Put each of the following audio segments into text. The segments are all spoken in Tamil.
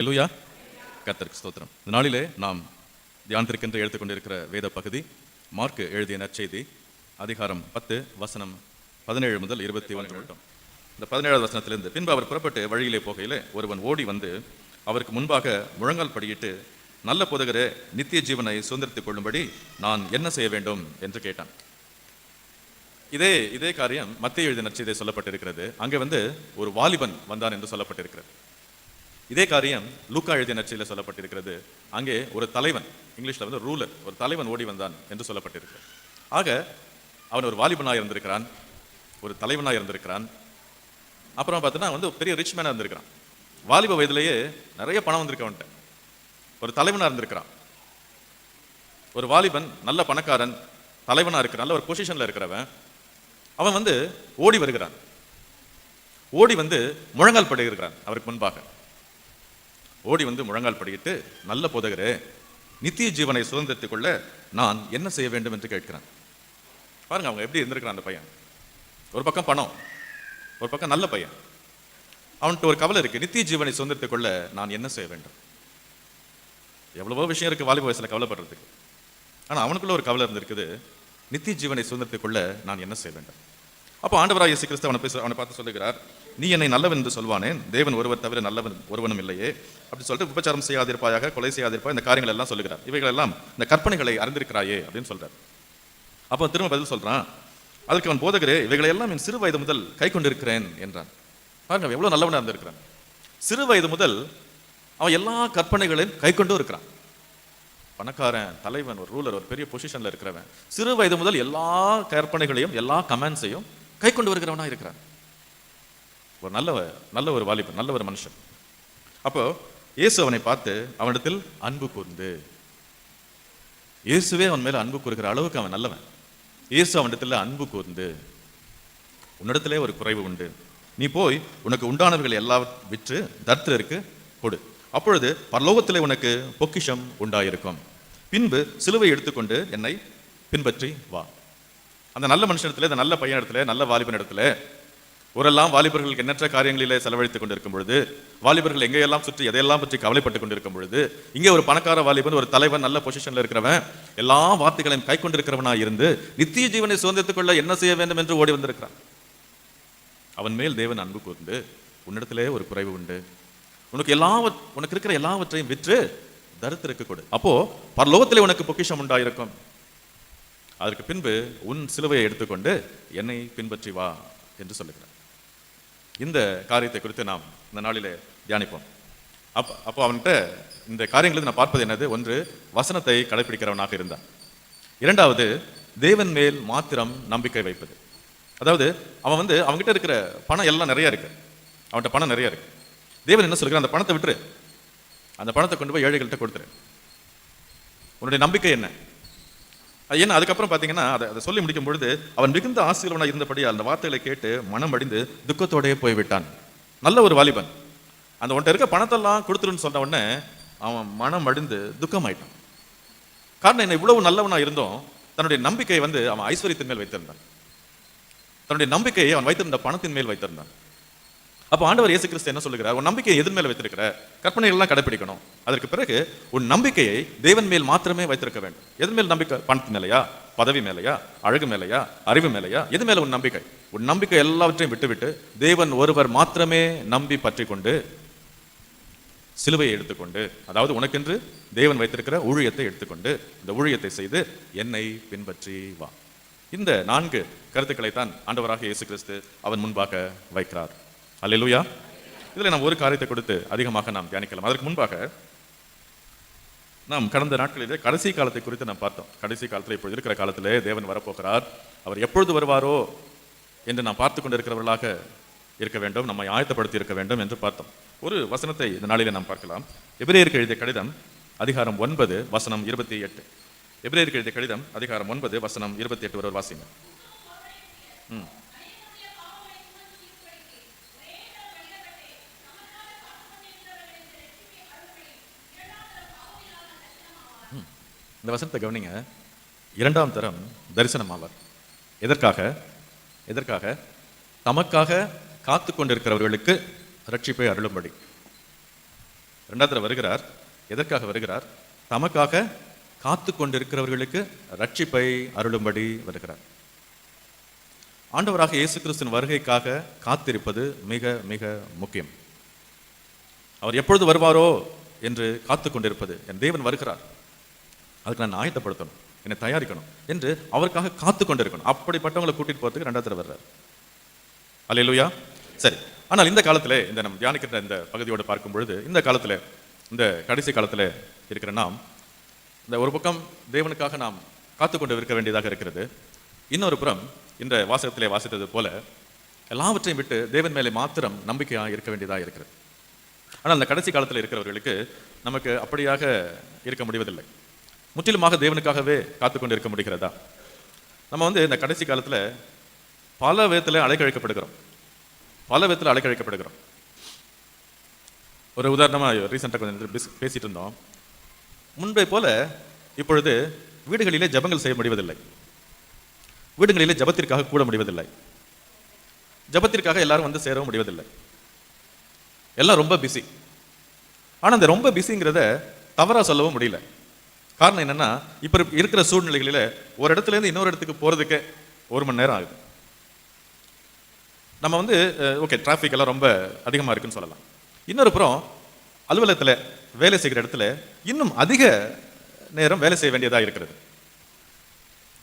அல்லேலூயா. கர்த்தருக்கு ஸ்தோத்திரம். இந்த நாளிலே நாம் தியானத்திற்கென்று எடுத்துக்கொண்டிருக்கிற வேத பகுதி மார்க் எழுதிய நற்செய்தி அதிகாரம் 10 வசனம் 17 முதல் 21 மட்டும். இந்த 17வது வசனத்திலிருந்து, பின்பு அவர் புறப்பட்டு வழியிலே போகையிலே ஒருவன் ஓடி வந்து அவருக்கு முன்பாக முழங்கால் படியிட்டு, நல்ல போதகரே, நித்திய ஜீவனை சுதந்திரித்துக் கொள்ளும்படி நான் என்ன செய்ய வேண்டும் என்று கேட்டான். இதே காரியம் மத்தேயு எழுதிய நற்செய்தியிலே சொல்லப்பட்டிருக்கிறது. அங்கே ஒரு வாலிபன் வந்தான் என்று சொல்லப்பட்டிருக்கிறது. இதே காரியம் லூக்கா எழுதிய நற்செய்தியிலே சொல்லப்பட்டிருக்கிறது. அங்கே ஒரு தலைவன், இங்கிலீஷ்ல ரூலர், ஒரு தலைவன் ஓடி வந்தான் என்று சொல்லப்பட்டிருக்கிறது. ஆக அவன் ஒரு வாலிபனாக இருந்திருக்கிறான், ஒரு தலைவனாக இருந்திருக்கிறான். அப்புறம் பார்த்தீங்கன்னா பெரிய ரிச் மேனாக இருந்திருக்கிறான். வாலிப வயதிலேயே நிறைய பணம் வந்திருக்கு அவன்கிட்ட. ஒரு தலைவனாக இருந்திருக்கிறான். ஒரு வாலிபன், நல்ல பணக்காரன், தலைவனாக இருக்கிற நல்ல ஒரு பொசிஷன்ல இருக்கிறவன், அவன் ஓடி வருகிறான். ஓடி முழங்கால் படியிருக்கிறான் அவருக்கு முன்பாக. ஓடி முழங்கால் படியிட்டு, நல்ல போதகரே, நித்திய ஜீவனை சுதந்திரித்துக் கொள்ள நான் என்ன செய்ய வேண்டும் என்று கேட்கிறான். பாருங்க அவங்க எப்படி இருந்திருக்கிறான் அந்த பையன். ஒரு பக்கம் பணம், ஒரு பக்கம் நல்ல பையன். அவன்கிட்ட ஒரு கவலை இருக்கு, நித்திய ஜீவனை சுதந்திரித்துக் கொள்ள நான் என்ன செய்ய வேண்டும். எவ்வளவோ விஷயம் இருக்கு வாலிப வயசுல கவலைப்படுறதுக்கு. ஆனா அவனுக்குள்ள ஒரு கவலை இருந்திருக்குது, நித்திய ஜீவனை சுதந்திரித்துக் கொள்ள நான் என்ன செய்ய வேண்டும். அப்போ ஆண்டவராகிய இயேசு கிறிஸ்து அவனை பார்த்து சொல்லுகிறார், நீ என்னை நல்லவன் என்று சொல்வானேன், தேவன் ஒருவர் தவிர நல்லவன் ஒருவனும் இல்லையே அப்படி சொல்லிட்டு, விபச்சாரம் செய்யாதிருப்பாயாக, கொலை செய்யாதிருப்பாய், இந்த காரியங்கள் எல்லாம் சொல்லுகிறார். இவைகள் எல்லாம் இந்த கற்பனைகளை அறிந்திருக்கிறாயே அப்படின்னு சொல்றார். அப்போ திரும்ப பதில் சொல்றான், அதுக்கு அவன், போதகரே, இவைகளை எல்லாம் என் சிறு வயது முதல் கை கொண்டிருக்கிறேன் என்றான். பாருங்க எவ்வளவு நல்லவனா இருந்திருக்கிறான். சிறு வயது முதல் அவன் எல்லா கற்பனைகளையும் கை கொண்டு இருக்கிறான். பணக்காரன், தலைவன், ஒரு ரூலர், ஒரு பெரிய பொசிஷன்ல இருக்கிறவன், சிறு வயது முதல் எல்லா கற்பனைகளையும் எல்லா கமெண்ட்ஸையும் கை கொண்டு வருகிறவனா இருக்கிறான். ஒரு நல்ல ஒரு வாலிபன், நல்ல ஒரு மனுஷன். அப்போ இயேசு அவனை பார்த்து அவனிடத்தில் அன்பு கூர்ந்து, இயேசுவே அவன் மேல அன்பு கூறுகிற அளவுக்கு அவன் நல்லவன். இயேசு அவனிடத்தில் அன்பு கூர்ந்து, உன்னிடத்திலே ஒரு குறைவு உண்டு, நீ போய் உனக்கு உண்டானவர்களை எல்லாம் விற்று தரித்திரருக்கு கொடு, அப்பொழுது பரலோகத்திலே உனக்கு பொக்கிஷம் உண்டாயிருக்கும், பின்பு சிலுவை எடுத்துக்கொண்டு என்னை பின்பற்றி வா. அந்த நல்ல மனுஷனிடத்துல, இந்த நல்ல பையன் இடத்துல, நல்ல வாலிபன் இடத்துல ஊரெல்லாம் வாலிபர்களுக்கு எண்ணற்ற காரியங்களிலே செலவழித்துக் கொண்டிருக்கும் பொழுது, வாலிபர்கள் எங்கெல்லாம் சுற்றி எதையெல்லாம் பற்றி கவலைப்பட்டுக் கொண்டிருக்கும் பொழுது, இங்கே ஒரு பணக்கார வாலிபன், ஒரு தலைவன், நல்ல பொசிஷன்ல இருக்கிறவன், எல்லா வார்த்தைகளையும் கை கொண்டிருக்கிறவனா இருந்து நித்திய ஜீவனை சுதந்திரித்துக் கொள்ள என்ன செய்ய வேண்டும் என்று ஓடி வந்திருக்கிறான். அவன் மேல் தேவன் அன்பு கூர்ந்து, உன்னிடத்திலே ஒரு குறைவு உண்டு, உனக்கு இருக்கிற எல்லாவற்றையும் விற்று தரித்திரருக்கு கொடு, அப்போ பரலோகத்திலே உனக்கு பொக்கிஷம் உண்டாயிருக்கும், அதற்கு பின்பு உன் சிலுவையை எடுத்துக்கொண்டு என்னை பின்பற்றி வா என்று சொல்லுகிறார். இந்த காரியத்தை குறித்து நாம் இந்த நாளிலே தியானிப்போம். அப்போ அவன்கிட்ட இந்த காரியங்களை நான் பார்ப்பது என்னது, ஒன்று, வசனத்தை கடைபிடிக்கிறவனாக இருந்தான். இரண்டாவது, தேவன் மேல் மாத்திரம் நம்பிக்கை வைப்பது. அதாவது அவன் அவன்கிட்ட இருக்கிற பணம் எல்லாம் நிறைய இருக்கு, அவன்கிட்ட பணம் நிறைய இருக்கு. தேவன் என்ன சொல்கிறார், அந்த பணத்தை விட்டுரு, அந்த பணத்தை கொண்டு போய் ஏழைகள்கிட்ட கொடுத்துரு. உன்னுடைய நம்பிக்கை என்ன? ஏன்னா அதுக்கப்புறம் பார்த்தீங்கன்னா அதை சொல்லி முடிக்கும் பொழுது, அவன் மிகுந்த ஆசீர்வாதமாக இருந்தபடி அந்த வார்த்தைகளை கேட்டு மனம் அடிந்து துக்கத்தோடயே போய்விட்டான். நல்ல ஒரு வாலிபன். அந்த உன்ட்ட இருக்க பணத்தெல்லாம் கொடுத்துருன்னு சொன்ன உடனே அவன் மனம் அடிந்து துக்கமாயிட்டான். காரணம் என்ன, இவ்வளவு நல்லவனா இருந்தோம் தன்னுடைய நம்பிக்கையை அவன் ஐஸ்வர்யத்தின் மேல் வைத்திருந்தான். தன்னுடைய நம்பிக்கையை அவன் வைத்திருந்த பணத்தின் மேல் வைத்திருந்தான். அப்போ ஆண்டவர் இயேசு கிறிஸ்து என்ன சொல்லுகிறார், உன் நம்பிக்கையை எதன் மேல் வைத்திருக்கிற, கற்பனைகள் எல்லாம் கடைபிடிக்கணும், அதற்கு பிறகு உன் நம்பிக்கையை தேவன் மேல் மாத்திரமே வைத்திருக்க வேண்டும். எதன் மேல் நம்பிக்கை? பணத்தின் மேலையா, பதவி மேலையா, அழகு மேலையா, அறிவு மேலையா, எது மேல உன் நம்பிக்கை? உன் நம்பிக்கை எல்லாவற்றையும் விட்டுவிட்டு தேவன் ஒருவர் மாத்திரமே நம்பி பற்றி கொண்டு சிலுவையை எடுத்துக்கொண்டு, அதாவது உனக்கென்று தேவன் வைத்திருக்கிற ஊழியத்தை எடுத்துக்கொண்டு இந்த ஊழியத்தை செய்து என்னை பின்பற்றி வா. இந்த 4 கருத்துக்களை தான் ஆண்டவராக இயேசு கிறிஸ்து அவன் முன்பாக வைக்கிறார். அல்லேலூயா. இதில் நாம் ஒரு காரியத்தை கொடுத்து அதிகமாக நாம் தியானிக்கலாம். அதற்கு முன்பாக நாம் கடந்த நாட்களிலே கடைசி காலத்தை குறித்து நாம் பார்த்தோம். கடைசி காலத்தில் இப்பொழுது இருக்கிற காலத்திலே தேவன் வரப்போகிறார், அவர் எப்பொழுது வருவாரோ என்று நாம் பார்த்து கொண்டிருக்கிறவர்களாக இருக்க வேண்டும், நம்மை ஆயத்தப்படுத்தி இருக்க வேண்டும் என்று பார்த்தோம். ஒரு வசனத்தை இந்த நாளிலே நாம் பார்க்கலாம். எபிரேயருக்கு எழுதிய கடிதம் அதிகாரம் 9 வசனம் 28. எபிரேயருக்கு எழுதிய கடிதம் அதிகாரம் 9 வசனம் 28 வரை வாசிங்க. இந்த வசனத்தை கவனிங்க. 2ஆம் தரம் தரிசனம் ஆவார். எதற்காக? தமக்காக காத்து கொண்டிருக்கிறவர்களுக்கு ரட்சிப்பை அருளும்படி. இரண்டாவது தடவை வருகிறார். எதற்காக வருகிறார்? தமக்காக காத்து கொண்டிருக்கிறவர்களுக்கு ரட்சிப்பை அருளும்படி வருகிறார். ஆண்டவராக இயேசு கிறிஸ்துவின் வருகைக்காக காத்திருப்பது மிக மிக முக்கியம். அவர் எப்பொழுது வருவாரோ என்று காத்து கொண்டிருப்பது, என் தேவன் வருகிறார், அதுக்கு நான் ஆயத்தப்படுத்தணும், என்னை தயாரிக்கணும் என்று அவருக்காக காத்து கொண்டிருக்கணும். அப்படிப்பட்டவங்களை கூட்டிட்டு போறதுக்கு இரண்டாவது தடவை வர்றார். அல்லேலூயா. சரி, ஆனால் இந்த காலத்துல இந்த நம்ம தியானிக்கிற இந்த பகுதியோடு பார்க்கும் பொழுது, இந்த காலத்துல, இந்த கடைசி காலத்துல இருக்கிற நாம், இந்த ஒரு பக்கம் தேவனுக்காக நாம் காத்துக்கொண்டு இருக்க வேண்டியதாக இருக்கிறது. இன்னொரு புறம் இந்த வாசகத்திலே வாசித்தது போல எல்லாவற்றையும் விட்டு தேவன் மேலே மாத்திரம் நம்பிக்கையாக இருக்க வேண்டியதாக இருக்கிறது. ஆனால் அந்த கடைசி காலத்தில் இருக்கிறவர்களுக்கு நமக்கு அப்படியாக இருக்க முடிவதில்லை. முற்றிலுமாக தேவனுக்காகவே காத்துக்கொண்டு இருக்க முடிகிறதா? நம்ம இந்த கடைசி காலத்துல பல விதத்தில் அலைக்கழிக்கப்படுகிறோம். பல விதத்தில் அலைக்கழிக்கப்படுகிறோம். ஒரு உதாரணமா ரீசெண்டாக கொஞ்சம் பேசிட்டு இருந்தோம். முன்பை போல இப்பொழுது வீடுகளிலே ஜபங்கள் செய்ய முடிவதில்லை. வீடுகளிலே ஜபத்திற்காக கூட முடிவதில்லை. ஜபத்திற்காக எல்லாரும் வந்து சேரவும் முடிவதில்லை. எல்லாம் ரொம்ப பிஸி. ஆனா அந்த ரொம்ப பிஸிங்கிறத தவறா சொல்லவும் முடியல. காரணம் என்னன்னா, இப்ப இருக்கிற சூழ்நிலைகளில ஒரு இடத்துல இருந்து இன்னொரு இடத்துக்கு போறதுக்கு 1 மணி நேரம் ஆகுது. நம்ம ஓகே, டிராஃபிக் எல்லாம் ரொம்ப அதிகமா இருக்குன்னு சொல்லலாம். இன்னொரு புறம் அலுவலகத்துல வேலை செய்கிற இடத்துல இன்னும் அதிக நேரம் வேலை செய்ய வேண்டியதா இருக்கிறது.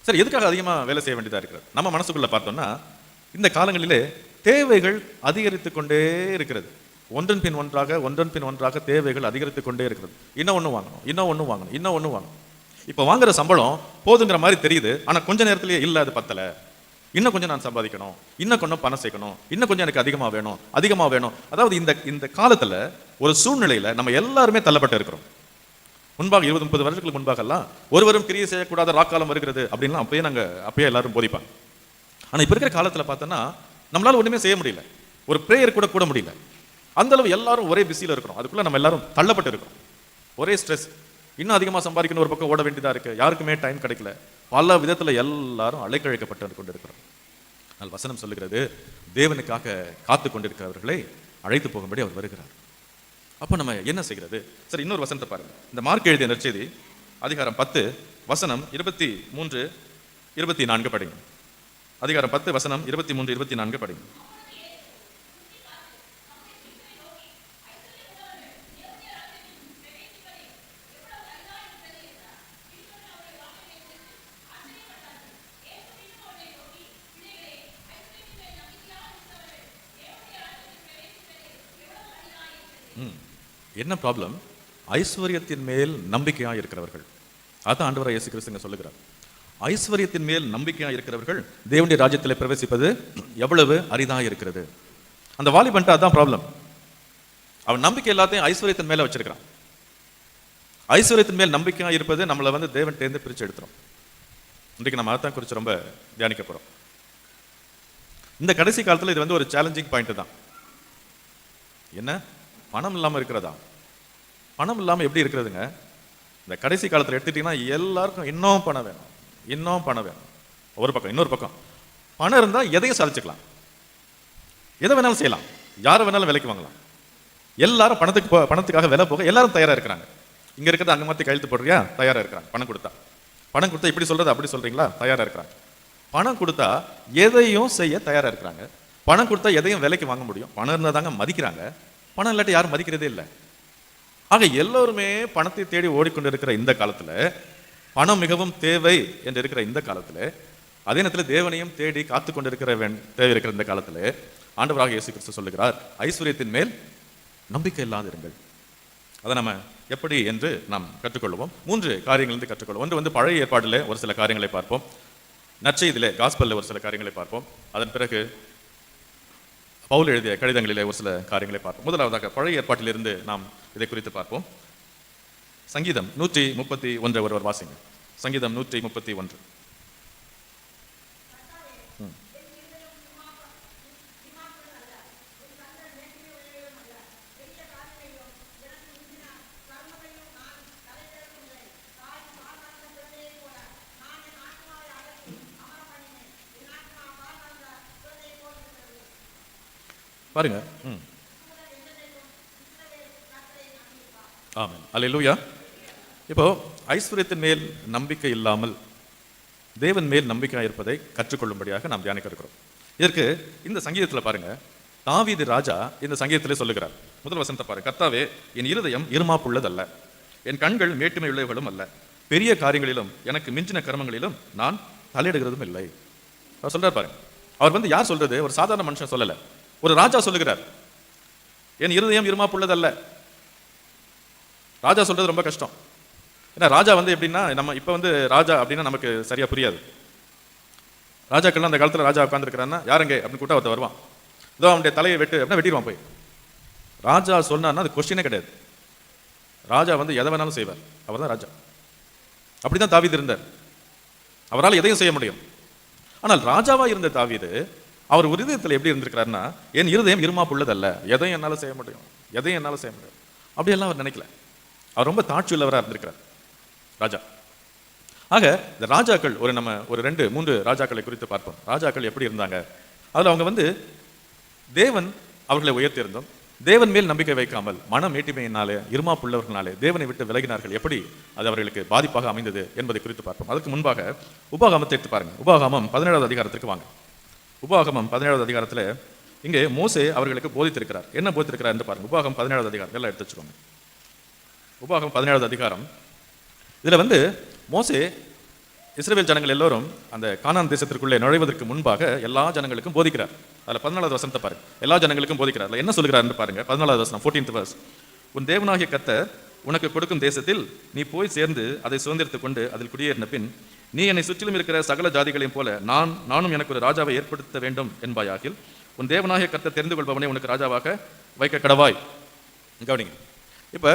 சரி, எதுக்காக அதிகமா வேலை செய்ய வேண்டியதா இருக்கிறது? நம்ம மனசுக்குள்ள பார்த்தோம்னா, இந்த காலங்களிலே தேவைகள் அதிகரித்து கொண்டே இருக்கிறது. ஒன்றன் பின் ஒன்றாக தேவைகள் அதிகரித்து கொண்டே இருக்கிறது. இன்னும் ஒன்று வாங்கணும், இன்னும் ஒன்று வாங்கணும், இன்னும் ஒன்று வாங்கணும். இப்போ வாங்குற சம்பளம் போதுங்கிற மாதிரி தெரியுது. ஆனால் கொஞ்ச நேரத்திலேயே இல்லை, அது பத்தலை, இன்னும் கொஞ்சம் நான் சம்பாதிக்கணும், இன்னும் கொஞ்சம் பணம் சேர்க்கணும், இன்னும் கொஞ்சம் எனக்கு அதிகமாக வேணும். அதாவது இந்த காலத்துல ஒரு சூழ்நிலையில நம்ம எல்லாருமே தள்ளப்பட்டு இருக்கிறோம். முன்பாக 20-30 வருஷங்களுக்கு முன்பாகலாம் ஒருவரும் கிரியை செய்யக்கூடாத ராக்காலம் வருகிறது அப்படின்லாம் அப்பயே எல்லாரும் போதிப்பாங்க. ஆனா இப்ப இருக்கிற காலத்துல பார்த்தோன்னா நம்மளால ஒண்ணுமே செய்ய முடியல. ஒரு பிரேயர் கூட முடியல. அந்த அளவு எல்லாரும் ஒரே பிஸியில இருக்கிறோம். அதுக்குள்ள நம்ம எல்லாரும் தள்ளப்பட்டு இருக்கிறோம். ஒரே ஸ்ட்ரெஸ். இன்னும் அதிகமா சம்பாதிக்கணும், ஒரு பக்கம் ஓட வேண்டியதா இருக்கு. யாருக்குமே டைம் கிடைக்கல. பல விதத்துல எல்லாரும் அலைக்கழிக்கப்பட்டு கொண்டிருக்கிறோம். ஆனால் வசனம் சொல்லுகிறது, தேவனுக்காக காத்து கொண்டிருக்கிறவர்களை அழைத்து போகும்படி அவர் வருகிறார். அப்ப நம்ம என்ன செய்கிறது? சரி, இன்னொரு வசனத்தை பாருங்க. இந்த மார்க் எழுதிய நற்செய்தி அதிகாரம் 10 வசனம் 23, 24 படிங்க. அதிகாரம் 10 வசனம் 23, 24 படிங்க. என்ன ப்ராப்ளம்? ஐஸ்வர்யத்தின் மேல் நம்பிக்கையா இருக்கிறவர்கள். அதான் ஆண்டவராய் இயேசு கிறிஸ்து சொல்லுகிறார். ஐஸ்வர்யத்தின் மேல் நம்பிக்கையா இருக்கிறவர்கள் தேவனுடைய ராஜ்யத்தில் பிரவேசிப்பது எவ்வளவு அரிதா இருக்கிறது. அந்த வாலிபன்ட்டு அதான் ப்ராப்ளம். அவன் நம்பிக்கை எல்லாத்தையும் ஐஸ்வர்யத்தின் மேல வச்சிருக்கிறான். ஐஸ்வர்யத்தின் மேல் நம்பிக்கையா இருப்பது நம்மளை தேவன் தேர்ந்து பிரிச்சு எடுத்துரும். இன்றைக்கு நம்ம அதான் குறித்து ரொம்ப தியானிக்க போறோம். இந்த கடைசி காலத்துல இது ஒரு சேலஞ்சிங் பாயிண்ட் தான். என்ன? பணம் இல்லாம இருக்கிறதா? பணம் இல்லாம எப்படி இருக்கிறதுங்க? இந்த கடைசி காலத்துல எடுத்துட்டீங்கன்னா எல்லாருக்கும் இன்னும் பணம் வேணும். ஒரு பக்கம். இன்னொரு பக்கம், பணம் இருந்தா எதையும் சாதிச்சுக்கலாம், எதை வேணாலும் செய்யலாம், யாரை வேணாலும் விலைக்கு வாங்கலாம். எல்லாரும் பணத்துக்காக விலை போக எல்லாரும் தயாரா இருக்கிறாங்க. இங்க இருக்கிறது அங்க மாத்தி கையெழுத்து போடுறியா? தயாரா இருக்கிறாங்க. பணம் கொடுத்தா இப்படி சொல்றது அப்படி சொல்றீங்களா? தயாரா இருக்கிறாங்க. பணம் கொடுத்தா எதையும் செய்ய தயாரா இருக்கிறாங்க. பணம் கொடுத்தா எதையும் விலைக்கு வாங்க முடியும். பணம் இருந்தா தாங்க மதிக்கிறாங்க. பணம் இல்லாட்டி யாரும் மதிக்கிறதே இல்லை. ஆக எல்லோருமே பணத்தை தேடி ஓடிக்கொண்டிருக்கிற இந்த காலத்துல, பணம் மிகவும் தேவை என்று இருக்கிற இந்த காலத்துல, அதே நேரத்தில் தேவனையும் தேடி காத்து கொண்டிருக்கிற தேவை இருக்கிற இந்த காலத்துல, ஆண்டவராக இயேசு கிறிஸ்து சொல்லுகிறார், ஐஸ்வர்யத்தின் மேல் நம்பிக்கை இல்லாதிருங்கள். அதை நம்ம எப்படி என்று நாம் கற்றுக்கொள்வோம். 3 காரியங்கள் கற்றுக்கொள்வோம். ஒன்று பழைய ஏற்பாடுல ஒரு சில காரியங்களை பார்ப்போம். நற்செய்தியிலே காஸ்பல்ல ஒரு சில காரியங்களை பார்ப்போம். அதன் பிறகு பவுல் எழுதிய கடிதங்களிலே ஒரு சில காரியங்களை பார்ப்போம். முதலாவதாக பழைய ஏற்பாட்டிலிருந்து நாம் இதை குறித்து பார்ப்போம். சங்கீதம் 131 ஒருவர் வாசிங்க. சங்கீதம் 131. பாருங்க. ஆமென். அல்லேலூயா. இப்போ ஐஸ்வர்யத்தின் மேல் நம்பிக்கை இல்லாமல் தேவன் மேல் நம்பிக்கை இருப்பதை கற்றுக்கொள்ளும்படியாக நாம் தியானிக்க இருக்கிறோம். இதற்கு இந்த சங்கீதத்தில் பாருங்க, தாவீது ராஜா இந்த சங்கீதத்திலே சொல்லுகிறார். முதல் வசனத்தை பாருங்க. கர்த்தாவே, என் இருதயம் இருமாப்புள்ளதல்ல, என் கண்கள் மேட்டுமை உள்ளவைகளும் அல்ல, பெரிய காரியங்களிலும் எனக்கு மிஞ்சின கர்மங்களிலும் நான் தலையிடுகிறதும் இல்லை. அவர் சொல்றார் பாருங்க. அவர் யார் சொல்றது? ஒரு சாதாரண மனுஷன் சொல்லல, ஒரு ராஜா சொல்லுகிறார். என் இருதயம் இருமாப்புள்ளதல்ல. ராஜா சொல்றது ரொம்ப கஷ்டம். ஏன்னா ராஜா எப்படின்னா, நம்ம இப்போ ராஜா அப்படின்னா நமக்கு சரியா புரியாது. ராஜாக்கள்லாம் அந்த காலத்தில் ராஜா உட்காந்துருக்கிறான்னா யாருங்க அப்படின்னு கூட்ட ஒருத்தர் வருவான். இதோ அவனுடைய தலையை வெட்டு அப்படின்னா வெட்டிடுவான் போய். ராஜா சொன்னார்னா அது கொஸ்டினே கிடையாது. ராஜா எதை வேணாலும் செய்வார். அவர் தான் ராஜா. அப்படிதான் தாவீது இருந்தார். அவரால் எதையும் செய்ய முடியும். ஆனால் ராஜாவா இருந்த தாவீது அவர் இருதயத்தில் எப்படி இருந்திருக்கிறாருன்னா, என் இருதயம் இருமாப்புள்ளதல்ல, எதையும் என்னால் செய்ய முடியும், எதையும் என்னால் செய்ய முடியும் அப்படியெல்லாம் அவர் நினைக்கல. அவர் ரொம்ப தாட்சி உள்ளவராக இருந்திருக்கிறார் ராஜா. ஆக இந்த ராஜாக்கள் ஒரு 2-3 ராஜாக்களை குறித்து பார்ப்போம். ராஜாக்கள் எப்படி இருந்தாங்க? அதில் அவங்க தேவன் அவர்களை உயர்த்தியிருந்தோம். தேவன் மேல் நம்பிக்கை வைக்காமல் மனம் மேட்டிமையினாலே இருமாப்புள்ளவர்களாலே தேவனை விட்டு விலகினார்கள். எப்படி அது அவர்களுக்கு பாதிப்பாக அமைந்தது என்பதை குறித்து பார்ப்போம். அதுக்கு முன்பாக உபாகமத்தை எடுத்து பாருங்க. உபாகமம் 17வது அதிகாரத்திற்கு வாங்க. உபாகமம் 17வது அதிகாரத்தில் இங்கே மோசே அவர்களுக்கு போதித்திருக்கிறார். என்ன போதித்திருக்கிறார் என்று பாருங்க. உபாகம் 17வது அதிகாரம் எல்லாம் எடுத்து வச்சுக்கோங்க. உபாகம் 17வது அதிகாரம். இதில் மோசே இஸ்ரவேல் ஜனங்கள் எல்லோரும் அந்த கானான் தேசத்திற்குள்ளே நுழைவதற்கு முன்பாக எல்லா ஜனங்களுக்கும் போதிக்கிறார். அதில் 14வது வசனத்தை பாருங்க. எல்லா ஜனங்களுக்கும் போதிக்கிறார். என்ன சொல்கிறார் பாருங்க. 14வது வசனம், 14th verse. உன் தேவனாகிய கர்த்தர் உனக்கு கொடுக்கும் தேசத்தில் நீ போய் சேர்ந்து அதை சுதந்திரத்துக் கொண்டு அதில் குடியேறின பின் நீ என்னை சுற்றிலும் இருக்கிற சகல ஜாதிகளையும் போல நானும் எனக்கு ஒரு ராஜாவை ஏற்படுத்த வேண்டும் என்பாயாகில் உன் தேவனாகிய கர்த்தர் தெரிந்து கொள்பவனை உனக்கு ராஜாவாக வைக்க கடவாய். கவனிங்க. இப்ப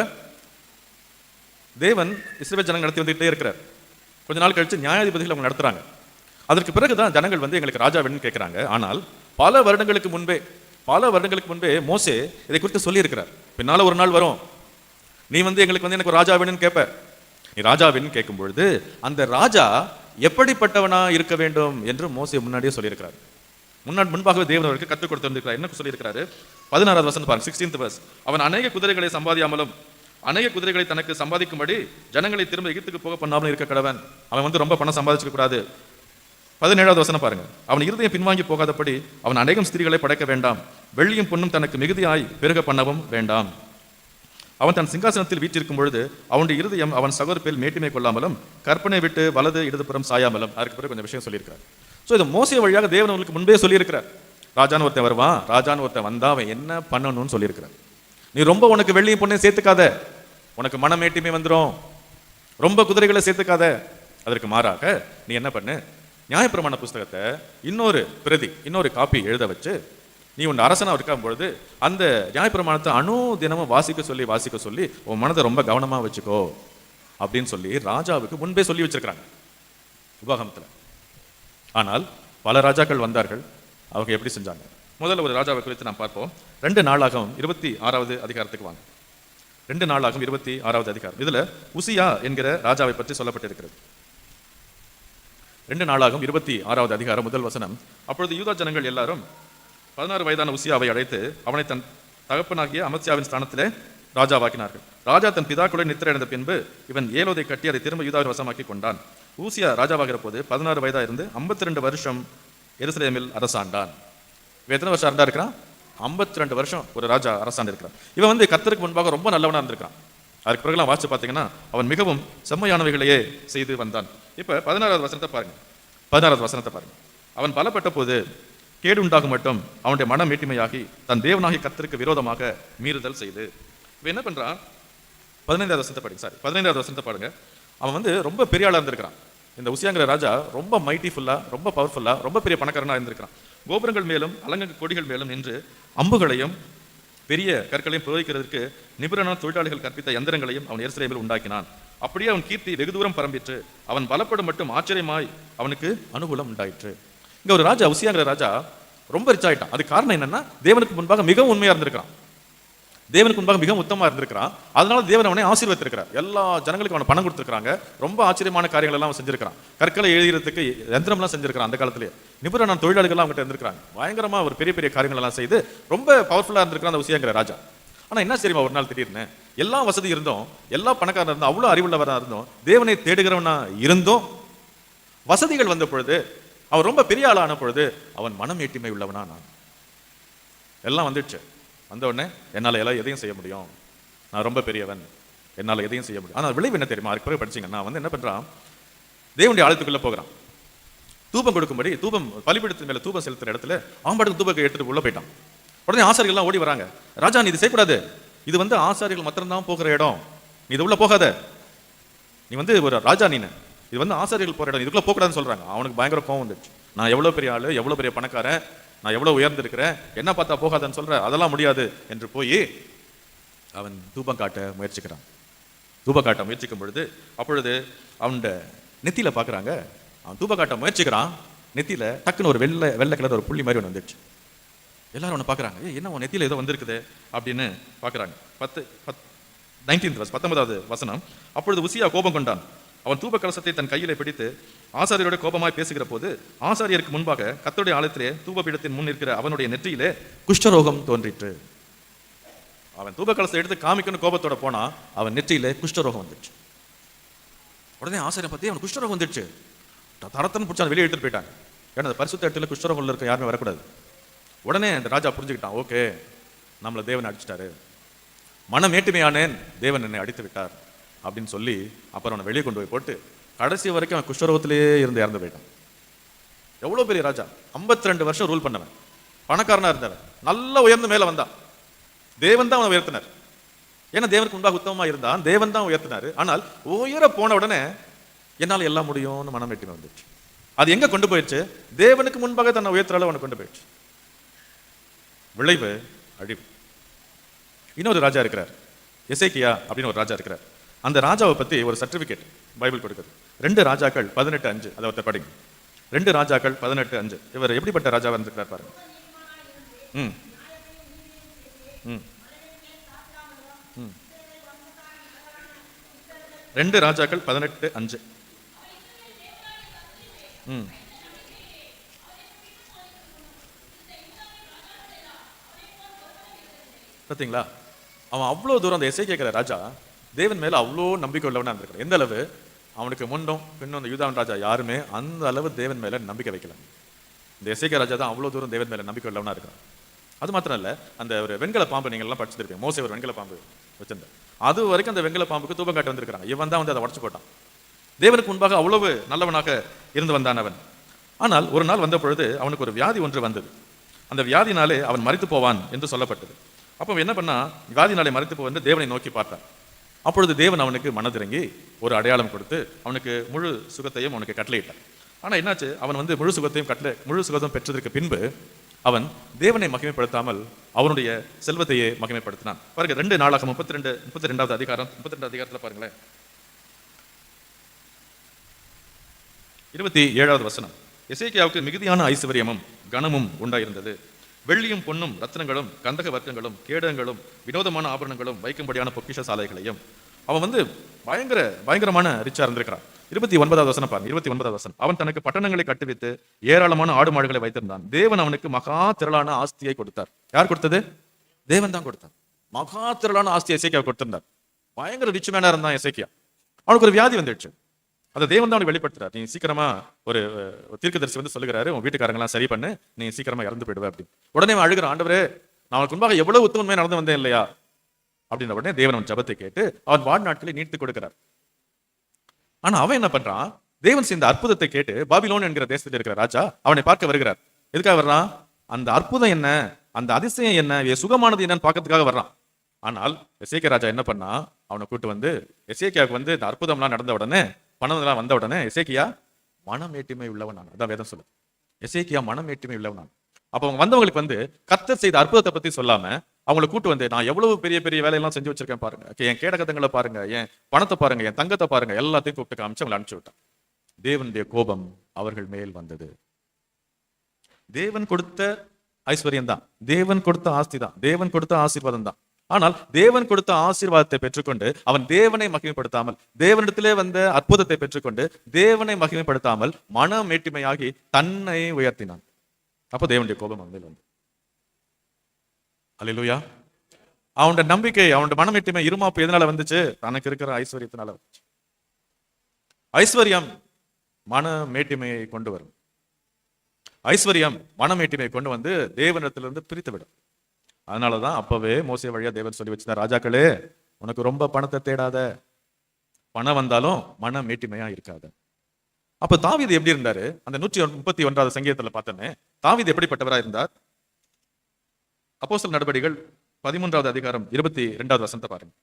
தேவன் இஸ்ரவேல் ஜனங்கள் நடத்தி வந்துகிட்டே இருக்கிறார். கொஞ்ச நாள் கழிச்சு நியாயாதிபதிகள் அவங்க நடத்துறாங்க. அதற்கு பிறகுதான் ஜனங்கள் எங்களுக்கு ராஜா வேணும்னு கேட்கிறாங்க. ஆனால் பல வருடங்களுக்கு முன்பே மோசே இதை குறித்து சொல்லி இருக்கிறார். பின்னால ஒரு நாள் வரும், நீ எங்களுக்கு எனக்கு ஒரு ராஜா வேணும்னு கேட்ப. நீ ராஜா வேணும்னு கேட்கும் பொழுது அந்த ராஜா எப்படிப்பட்டவனா இருக்க வேண்டும் என்று மோசே முன்னாடியே சொல்லியிருக்கிறார். முன்பாகவே தேவன் அவருக்கு கற்றுக் கொடுத்திருக்கிறார். என்ன சொல்லியிருக்கிறாரு? 16வது வசனம் பாருங்க, 16th verse. அவன் அநேக குதிரைகளை சம்பாதியாமலும் அநேக குதிரைகளை தனக்கு சம்பாதிக்கும்படி ஜனங்களை திரும்ப எகிப்துக்கு போக பண்ணாமல் இருக்க கடவன். அவன் ரொம்ப பணம் சம்பாதிச்சுக்க கூடாது. 17வது வசனம் பாருங்க. அவன் இருதயம் பின்வாங்கி போகாதபடி அவன் அநேகம் ஸ்திரீகளை படைக்க வேண்டாம், வெள்ளியும் பொன்னும் தனக்கு மிகுதியாய் பெருக பண்ணவும் வேண்டாம். அவன் தன் சிங்காசனத்தில் வீற்றிருக்கும் பொழுது அவனுடைய இருதயம் அவன் சகோதர பேரில் மேட்டிமை கொள்ளாமலும் கற்பனை விட்டு வலது இடதுபுறம் சாயாமலும். அதுக்கு பிறகு கொஞ்சம் விஷயம் சொல்லியிருக்காரு. ஸோ இது மோசே வழியாக தேவன் அவங்களுக்கு முன்பே சொல்லியிருக்கிறார். ராஜான்னு ஒருத்தன் வருவான், ராஜான்னு ஒருத்தன் வந்தா அவன் என்ன பண்ணணும்னு சொல்லியிருக்கிறார். நீ ரொம்ப உனக்கு வெள்ளியும் பொண்ணையும் சேர்த்துக்காத, உனக்கு மனமேட்டிமை வந்துடும். ரொம்ப குதிரைகளை சேர்த்துக்காத. அதற்கு மாறாக நீ என்ன பண்ணு, நியாயப்பிரமாண புஸ்தகத்தை இன்னொரு காப்பி எழுத வச்சு நீ உன் அரசனா இருக்கும் பொழுது அந்த நியாயப்பிரமாணத்தை தினமும் வாசிக்க சொல்லி உன் மனதை ரொம்ப கவனமா வச்சுக்கோ அப்படின்னு சொல்லி ராஜாவுக்கு முன்பே சொல்லி வச்சிருக்கிறாங்க உபாகமத்துல. ஆனால் பல ராஜாக்கள் வந்தார்கள். அவங்க எப்படி செஞ்சாங்க? முதல்ல ஒரு ராஜாவை குறித்து நாம் பார்ப்போம். 2 நாளாகவும் 26வது அதிகாரத்துக்கு வாங்க. 2 நாளாகவும் 26வது அதிகாரம். இதுல உசியா என்கிற ராஜாவை பற்றி சொல்லப்பட்டிருக்கிறது. 2 நாளாகவும் 26வது அதிகாரம் முதல் வசனம். அப்பொழுது யூதா ஜனங்கள் எல்லாரும் 16 வயதான உசியாவை அழைத்து அவனை தன் தகப்பனாகிய அமத்சியாவின் ஸ்தானத்திலே ராஜாவாக்கினார்கள். ராஜா தன் பிதாக்களுடன் நித்திரை அடைந்த பின்பு இவன் ஏலோதை கட்டி அதை திரும்ப யூதாவின் வசமாக்கி கொண்டான். ஊசியா ராஜாவாகிற போது 16 வயதா இருந்து 52 வருஷம் எருசலேமில் அரசாண்டான். எத்தனை வருஷம் அரண்டா இருக்கிறான்? 52 வருஷம் ஒரு ராஜா அரசாண்டு இருக்கிறான். இவன் கர்த்தருக்கு முன்பாக ரொம்ப நல்லவனா இருந்திருக்கான். அதுக்கு பிறகுலாம் வாசிச்சு பார்த்தீங்கன்னா அவன் மிகவும் செம்மையானவைகளையே செய்து வந்தான். இப்ப 16வது வசனத்தை பாருங்க. அவன் பலப்பட்ட போது கேடு உண்டாகும் மட்டும் அவனுடைய மனம் மேட்டிமையாகி தன் தேவனாகிய கர்த்தருக்கு விரோதமாக மீறுதல் செய்து. இவன் என்ன பண்றான்? 15வது வசனத்தை பாருங்க. அவன் ரொம்ப பெரிய ஆளா இருந்திருக்கிறான். இந்த உசியாங்கிற ராஜா ரொம்ப மைட்டிஃபுல்லா, ரொம்ப பவர்ஃபுல்லா, ரொம்ப பெரிய பணக்காரனா இருந்திருக்கிறான். கோபுரங்கள் மேலும் அலங்கங்க கொடிகள் மேலும் நின்று அம்புகளையும் பெரிய கற்களையும் புரோகிக்கிறதுக்கு நிபுணரான தொழிலாளிகள் கற்பித்த யந்திரங்களையும் அவன் எருசலேமில் உண்டாக்கினான். அப்படியே அவன் கீர்த்தி வெகு தூரம் பரம்பிற்று. அவன் பலப்படும் மட்டும் ஆச்சரியமாய் அவனுக்கு அனுகூலம் உண்டாயிற்று. இங்க ஒரு ராஜா, உசியாங்கிற ராஜா ரொம்ப ரிச் ஆயிட்டான். அது காரணம் என்னன்னா, தேவனுக்கு முன்பாக மிகவும் உண்மையா இருந்திருக்கான், தேவனுக்கு முன்பாக மிகவும் உத்தமமா இருந்திருக்கிறான். அதனால தேவன் அவனை ஆசீர்வதித்திருக்கிறார். எல்லா ஜனங்களுக்கும் அவனை பணம் கொடுத்திருக்காங்க. ரொம்ப ஆச்சரியமான காரியங்கள் எல்லாம் செஞ்சிருக்கான். கற்களை எழுதுறதுக்கு யந்திரம்லாம் செஞ்சிருக்கான். அந்த காலத்திலேயே நிபுணரான தொழிலாளிகள் அவங்ககிட்ட இருந்திருக்காங்க. பயங்கரமா ஒரு பெரிய பெரிய காரியங்கள் எல்லாம் செய்து ரொம்ப பவர்ஃபுல்லா இருந்திருக்கான் அந்த உசியாங்கிற ராஜா. ஆனா என்ன தெரியுமா, ஒரு நாள் திடீர்னு எல்லா வசதி இருந்தோம், எல்லா பணக்காரன் இருந்தோம், அவ்வளவு அறிவுள்ளவராக இருந்தோம், தேவனை தேடுகிறவனா இருந்தோம், வசதிகள் வந்த பொழுது, அவன் ரொம்ப பெரிய ஆளான பொழுது அவன் மனம் ஏட்டிமை உள்ளவனா நான். எல்லாம் வந்துடுச்சு. வந்த உடனே என்னால எல்லாம் எதையும் செய்ய முடியும், நான் ரொம்ப பெரியவன், என்னால எதையும் செய்ய முடியும். ஆனால் விளைவு என்ன தெரியுமா, அதுக்கு பிறகு படிச்சீங்க, நான் என்ன பண்றான், தேவனுடைய ஆலயத்துக்குள்ள போகிறான், தூபம் கொடுக்கும்படி, தூபம் பலிபீடத்தின் மேல தூபம் செலுத்துற இடத்துல அவன் பாட்டுக்கு தூபத்தை எடுத்துட்டு உள்ள போயிட்டான். உடனே ஆசாரிகள் எல்லாம் ஓடி வராங்க, ராஜா நீ இது செய்யக்கூடாது, இது ஆசாரிகள் மாத்திரம்தான் போகிற இடம், நீ இது உள்ள போகாத, நீ ஒரு ராஜா, நீ இது ஆசாரிகள் போற இடம், இதுக்குள்ள போகக்கூடாதுன்னு சொல்றாங்க. அவனுக்கு பயங்கர கோவம் வந்துச்சு, நான் எவ்வளவு பெரிய ஆளு, எவ்வளவு பெரிய பணக்காரன், நான் எவ்வளவு உயர்ந்திருக்கிறேன், என்ன பார்த்தா போகாதன்னு சொல்ற, அதெல்லாம் முடியாது என்று போய் அவன் தூபம் காட்ட முயற்சிக்கிறான். தூபம் காட்ட முயற்சிக்கும் பொழுது அப்பொழுது அவன் நெத்தியில பாக்குறாங்க, அவன் தூபம் காட்ட முயற்சிக்கிறான், நெத்தியில டக்குன்னு ஒரு வெள்ளை கலர் ஒரு புள்ளி மாதிரி ஒன்று வந்துடுச்சு. எல்லாரும் ஒன்று பாக்குறாங்க, என்ன உன் நெத்தியில ஏதோ வந்திருக்குது அப்படின்னு பாக்குறாங்க. 19வது வசனம், அப்பொழுது உசியா கோபம் கொண்டான், அவன் தூப கலசத்தை தன் கையிலே பிடித்து ஆசாரியரோட கோபமாய் பேசுகிற போது ஆசாரியருக்கு முன்பாக கர்த்தருடைய ஆலயத்திலே தூபபீடத்தின் முன் இருக்கிற அவனுடைய நெற்றியிலே குஷ்டரோகம் தோன்றிற்று. அவன் தூப கலசத்தை எடுத்து காமிக்கணும் கோபத்தோட போனா அவன் நெற்றியிலே குஷ்டரோகம் வந்துடுச்சு. உடனே ஆசாரியம் பத்தி அவன் குஷ்டரோகம் வந்துடுச்சு, தரத்தன் பிடிச்சா வெளியே எடுத்துட்டு போயிட்டாங்க. ஏன்னா அந்த பரிசுத்த இடத்துல குஷ்டரோகம் இருக்க யாருமே வரக்கூடாது. உடனே அந்த ராஜா புரிஞ்சுக்கிட்டான், ஓகே நம்மளை தேவன் அடிச்சிட்டாரு, மனம் ஏட்டுமையானேன், தேவன் என்னை அடித்து விட்டார் அப்படின்னு சொல்லி அப்புறம் அவனை வெளியே கொண்டு போய் போட்டு கடைசி வரைக்கும் அவன் குஷ்டரோகத்திலேயே இறந்து போயிட்டான். எவ்வளவு பெரிய ராஜா, 52 வருஷம் ரூல் பண்ணவன், பணக்காரனா இருந்தவன், நல்ல உயர்ந்து மேல வந்தான், தேவன் தான் அவனை உயர்த்தினார். ஏன்னா தேவனுக்கு முன்பாக உத்தமமா இருந்தான், தேவன் தான் உயர்த்தினாரு. ஆனால் உயர போன உடனே என்னால் எல்லாம் முடியும்னு மனம் ஏட்டிமை வந்துச்சு. அது எங்க கொண்டு போயிடுச்சு, தேவனுக்கு முன்பாக தன்னை உயர்த்துற அளவு அவனை கொண்டு போயிடுச்சு. விளைவு அழிவு. இன்னொரு ராஜா இருக்கிறார், எசேக்கியா அப்படின்னு ஒரு ராஜா இருக்கிறார். அந்த ராஜாவை பத்தி ஒரு சர்டிபிகேட் பைபிள் கொடுக்குது. 2 ராஜாக்கள் 18:5, அதை ஒருத்தர் படிங்க. 2 ராஜாக்கள் 18:5. இவர் எப்படிப்பட்ட ராஜாவா இருந்திருக்கிறார் பாருங்க. 2 ராஜாக்கள் 18:5. பார்த்தீங்களா, அவன் அவ்வளோ தூரம், அந்த எசேக்கியா கேட்கிற ராஜா தேவன் மேல அவ்வளோ நம்பிக்கை உள்ளவனா இருந்திருக்கான். எந்த அளவு, அவனுக்கு முன்னும் பின்னும் அந்த யூதாவின் ராஜா யாருமே அந்த அளவு தேவன் மேல நம்பிக்கை வைக்கல. இந்த எசேக்கியா ராஜா தான் அவ்வளோ தூரம் தேவன் மேல நம்பிக்கை உள்ளவனா இருக்கிறான். அது மாத்திரம் இல்ல, அந்த ஒரு வெண்கல பாம்பு நீங்க எல்லாம் படிச்சிருப்பீங்க, மோசே ஒரு வெண்கல பாம்பு வச்சிருந்தார். அது வரைக்கும் அந்த வெண்கல பாம்புக்கு தூபம் காட்ட வந்திருக்காங்க. இவன் தான் அதை உடச்சு போட்டான். தேவனுக்கு முன்பாக அவ்வளவு நல்லவனாக இருந்து வந்தான் அவன். ஆனால் ஒரு நாள் வந்த பொழுது அவனுக்கு ஒரு வியாதி ஒன்று வந்தது. அந்த வியாதினாலே அவன் மரித்து போவான் என்று சொல்லப்பட்டது. அப்போ என்ன பண்ணா, வியாதினாலே மரித்து போவென்று தேவனை நோக்கி பார்த்தான். அப்பொழுது தேவன் அவனுக்கு மனதிறங்கி ஒரு அடையாளம் கொடுத்து அவனுக்கு முழு சுகத்தையும் அவனுக்கு கட்டளையிட்டான். ஆனா என்னாச்சு, அவன் முழு சுகத்தையும் பெற்றதற்கு பின்பு அவன் தேவனை மகிமைப்படுத்தாமல் அவனுடைய செல்வத்தையே மகிமைப்படுத்தினான். பாருங்க 2 நாளாகமம் 32வது அதிகாரம் 32 அதிகாரத்துல பாருங்களேன், 27வது வசனம். எசேக்கியாவுக்கு மிகுதியான ஐஸ்வர்யமும் கனமும் உண்டாயிருந்தது, வெள்ளியும் பொன்னும் ரத்னங்களும் கந்தக வர்க்கங்களும் கேடகங்களும் வினோதமான ஆபரணங்களும் வைக்கும்படியான பொக்கிஷ சாலைகளையும். அவன் பயங்கரமான ரிச்சா இருந்திருக்கிறான். 29வது வசனம் பாருங்க. 29வது வசனம், அவன் தனக்கு பட்டணங்களை கட்டுவித்து ஏராளமான ஆடு மாடுகளை வைத்திருந்தான். தேவன் அவனுக்கு மகா திரளான ஆஸ்தியை கொடுத்தார். யார் கொடுத்தது? தேவன் தான் கொடுத்தார். மகா திரளான ஆஸ்தியை எசேக்கியா கொடுத்திருந்தார். பயங்கர ரிச் மேனா இருந்தான் எசேக்கியா. அவனுக்கு ஒரு வியாதி வந்துடுச்சு. அதை தேவன் தான் அவனுக்கு வெளிப்படுத்துறார். நீ சீக்கிரமா ஒரு தீர்க்கதரிசி சொல்லுகிறாரு, உன் வீட்டுக்காரங்களாம் சரி பண்ணு, நீ சீக்கிரமா இறந்து போயிடுவ அப்படின்னு. உடனே அவன் அழுகிற, ஆண்டவரே நான் அவனுக்கு முன்பாக எவ்வளவு உத்தமமே நடந்து வந்தேன் இல்லையா அப்படின்ற உடனே தேவன் அவன் ஜபத்தை கேட்டு அவன் வாழ்நாட்களை நீட்டு கொடுக்கிறார். ஆனா அவன் என்ன பண்றான், தேவன் செய்த அற்புதத்தை கேட்டு பாபிலோன் என்கிற தேசத்தில் இருக்கிற ராஜா அவனை பார்க்க வருகிறார். எதுக்காக வர்றான்? அந்த அற்புதம் என்ன, அந்த அதிசயம் என்ன, சுகமானது என்னன்னு பார்க்கறதுக்காக வர்றான். ஆனால் எசேக்கியா ராஜா என்ன பண்ணா, அவனை கூட்டு எசேக்கியாவுக்கு இந்த அற்புதம்லாம் நடந்த உடனே, பணம் வந்த உடனே எசேக்கியா மனம் ஏட்டிமை உள்ளவனான். அதான் வேதம் சொல்லு, எசேக்கியா மனம் ஏட்டிமை உள்ளவனான். அப்ப அவங்க வந்தவங்களுக்கு கர்த்தர் செய்த அற்புதத்தை பத்தி சொல்லாம அவங்களை கூட்டு நான் எவ்வளவு பெரிய பெரிய வேலையெல்லாம் செஞ்சு வச்சிருக்கேன் பாருங்க, என் கேடகத்தங்களை பாருங்க, என் பணத்தை பாருங்க, என் தங்கத்தை பாருங்க, எல்லாத்தையும் கூப்பிட்டு காமிச்சு அவங்களை அனுப்பிச்சு விட்டான். தேவனுடைய கோபம் அவர்கள் மேல் வந்தது. தேவன் கொடுத்த ஐஸ்வர்யம் தான், தேவன் கொடுத்த ஆஸ்தி தான், தேவன் கொடுத்த ஆசீர்வாதம் தான். ஆனால் தேவன் கொடுத்த ஆசீர்வாதத்தை பெற்றுக்கொண்டு அவன் தேவனை மகிமைப்படுத்தாமல், தேவனிடத்திலே வந்த அற்புதத்தை பெற்றுக்கொண்டு தேவனை மகிமைப்படுத்தாமல் மன மேட்டிமையாகி தன்னை உயர்த்தினான். அப்போ தேவனுடைய கோபம் அவன் மேல் வந்து. அல்லேலூயா. அவனோட நம்பிக்கை, அவனோட மனமேட்டுமை, இருமாப்பு எதனால வந்துச்சு? தனக்கு இருக்கிற ஐஸ்வர்யத்தினால வந்துச்சு. ஐஸ்வர்யம் மன மேட்டிமையை கொண்டு வரும். ஐஸ்வர்யம் மனமேட்டிமையை கொண்டு வந்து தேவனிடத்திலிருந்து பிரித்து விடும். அதனாலதான் அப்பவே மோசே வழியா தேவன் சொல்லி வச்சிருந்தார், ராஜாக்களே உனக்கு ரொம்ப பணத்தை தேடாத, பணம் வந்தாலும் மன மேட்டிமையா இருக்காத. அப்ப தாவீது எப்படி இருந்தாரு? அந்த 131வது சங்கீதத்துல பார்த்தோமே, தாவீது எப்படிப்பட்டவரா இருந்தார்? அப்போஸ்தலர் நடபடிகள் 13வது அதிகாரம் 22வது வசனத்தை பாருங்க.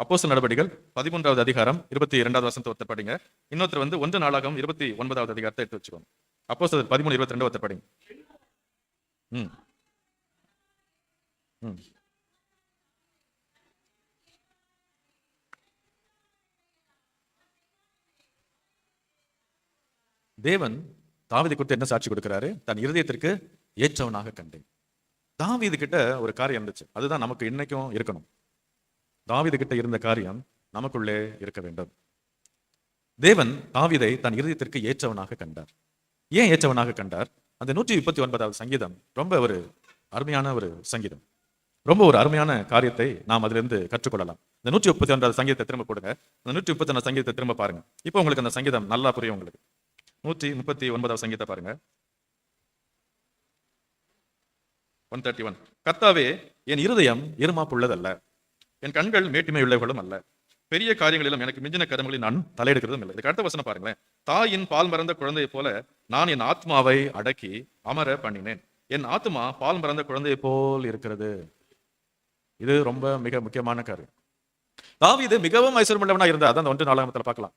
அப்போஸ்தலர் நடபடிகள் 13வது அதிகாரம் 22வது வசனத்தை ஒருத்தர் படிங்க. இன்னொருத்தர் 1 நாளாகமம் 29வது அதிகாரத்தை எடுத்து வச்சுக்கோங்க. அப்போஸ்தலர் 13:22 ஒருத்தர் படிங்க. ம் ம் தேவன் தாவீது குறித்து என்ன சாட்சி கொடுக்கிறாரு? தன் இருதயத்திற்கு ஏற்றவனாக கண்டேன். தாவீது கிட்ட ஒரு காரியம் இருந்துச்சு, அதுதான் நமக்கு இன்னைக்கும் இருக்கணும். தாவீது கிட்ட இருந்த காரியம் நமக்குள்ளே இருக்க வேண்டும். தேவன் தாவீதை தன் இருதயத்திற்கு ஏற்றவனாக கண்டார். ஏன் ஏற்றவனாக கண்டார்? அந்த 139வது சங்கீதம் ரொம்ப ஒரு அருமையான ஒரு சங்கீதம். ரொம்ப ஒரு அருமையான காரியத்தை நாம் அதிலிருந்து கற்றுக்கொள்ளலாம். இந்த 131வது சங்கீதத்தை திரும்ப போடுங்க. அந்த 131 சங்கீதத்தை திரும்ப பாருங்க. இப்போ உங்களுக்கு அந்த சங்கீதம் நல்லா புரியும். உங்களுக்கு 139வது சங்கீதத்தை பாருங்க. 131. கர்த்தாவே, என் இருதயம் இருமாப்புள்ளதல்ல, என் கண்கள் மேட்டிமை உள்ளவர்களும் அல்ல, பெரிய காரியங்களிலும் எனக்கு மிஞ்சின கருமங்களில் நான் தலையெடுக்கிறதும் இல்லை. இதுக்கு அடுத்த வசனம் பாருங்களேன். தாயின் பால் மறந்த குழந்தையை போல நான் என் ஆத்மாவை அடக்கி அமர பண்ணினேன். என் ஆத்மா பால் மறந்த குழந்தையை போல் இருக்கிறது. இது ரொம்ப மிக முக்கியமான காரியம். தாவீது மிகவும் ஐஸ்வர்யம் உள்ளவனா இருந்தார். அதான் 1 நாளாகமத்துல பார்க்கலாம்.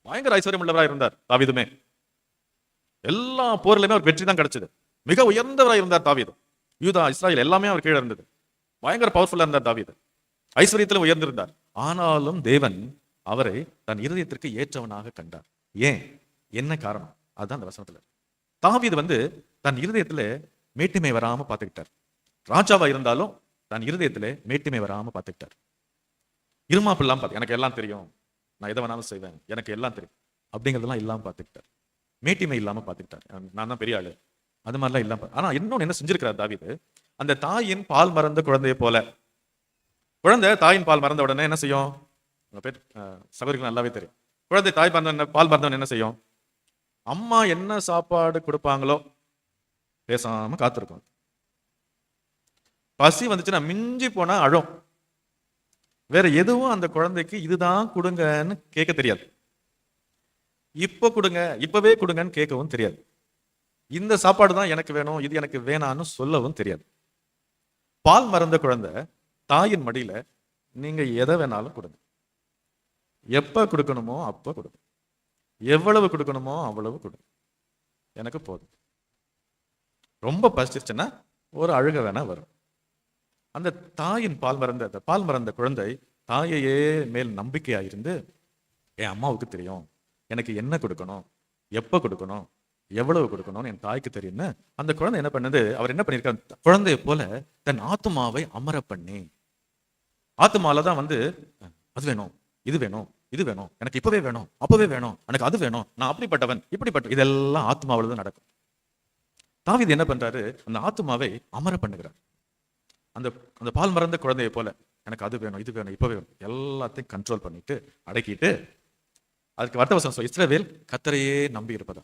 பயங்கர ஐஸ்வர்யம் உள்ளவராக இருந்தார் தாவீதுமே. எல்லா போர்லையுமே அவர் வெற்றி தான் கிடைச்சது. மிக உயர்ந்தவராக இருந்தார் தாவீது. யூதா, இஸ்ராயல் எல்லாமே அவர் கீழே இருந்தது. பயங்கர பவர்ஃபுல்லா இருந்தார் தாவீது. ஐஸ்வர்யத்தில் உயர்ந்திருந்தார். ஆனாலும் தேவன் அவரை தன் இருதயத்திற்கு ஏற்றவனாக கண்டார். ஏன்? என்ன காரணம்? அதுதான் அந்த வசனத்துல. தாவீது தன் இருதயத்துல மேட்டிமை வராம பார்த்துக்கிட்டார். ராஜாவா இருந்தாலும் தன் இருதயத்துல மேட்டிமை வராம பார்த்துக்கிட்டார். இருமாப்பு இல்லாம பார்த்து, எனக்கு எல்லாம் தெரியும், நான் எதை வேணாலும் செய்வேன், எனக்கு எல்லாம் தெரியும் அப்படிங்கிறதெல்லாம் இல்லாம பார்த்துக்கிட்டார். மேட்டிமை இல்லாம பார்த்துக்கிட்டார். நான் தான் பெரிய ஆளு, அது மாதிரிலாம் இல்லாம. ஆனா இன்னொன்னு என்ன செஞ்சிருக்கிறார் தாவீது? அந்த தாயின் பால் மறந்த குழந்தையை போல, குழந்தை தாயின் பால் மறந்த உடனே என்ன செய்யும்? உங்க பேர் சகோதரிக்கு நல்லாவே தெரியும். குழந்தை தாய் பால் மறந்தவன் என்ன செய்யும்? அம்மா என்ன சாப்பாடு கொடுப்பாங்களோ பேசாம காத்திருக்கும். பசி வந்துச்சுன்னா மிஞ்சி போனா அழும். வேற எதுவும் அந்த குழந்தைக்கு இதுதான் கொடுங்கன்னு கேட்க தெரியாது. இப்ப கொடுங்க, இப்பவே கொடுங்கன்னு கேட்கவும் தெரியாது. இந்த சாப்பாடு தான் எனக்கு வேணும், இது எனக்கு வேணான்னு சொல்லவும் தெரியாது. பால் மறந்த குழந்தை தாயின் மடியில நீங்க எதை வேணாலும் கொடுங்க, எப்ப கொடுக்கணுமோ அப்ப கொடுங்க, எவ்வளவு கொடுக்கணுமோ அவ்வளவு கொடுங்க, எனக்கு போதும். ரொம்ப பசிச்சிருச்சுன்னா ஒரு அழுக வேணா வரும். அந்த தாயின் பால் மறந்த குழந்தை தாயையே மேல் நம்பிக்கையா இருந்து, என் அம்மாவுக்கு தெரியும் எனக்கு என்ன கொடுக்கணும், எப்ப கொடுக்கணும், எவ்வளவு கொடுக்கணும்னு என் தாய்க்கு தெரியும்னு அந்த குழந்தை என்ன பண்ணது? அவர் என்ன பண்ணிருக்காரு? குழந்தைய போல தன் ஆத்மாவை அமர பண்ணி, ஆத்மால தான் அது வேணும், இது வேணும், இது வேணும், எனக்கு இப்பவே வேணும், அப்பவே வேணும், எனக்கு அது வேணும், நான் அப்படிப்பட்டவன், இப்படிப்பட்ட, இதெல்லாம் ஆத்மாவில தான் நடக்கும். தாவீது என்ன பண்றாரு? அந்த ஆத்மாவை அமர பண்ணுகிறார். அந்த அந்த பால் மறந்த குழந்தையை போல எனக்கு அது வேணும், இது வேணும், இப்பவே வேணும், எல்லாத்தையும் கண்ட்ரோல் பண்ணிட்டு அடக்கிட்டு, அதுக்கு வர்த்தவசம் சொல், இஸ்ரவேல் கர்த்தரையே நம்பி இருப்பதா.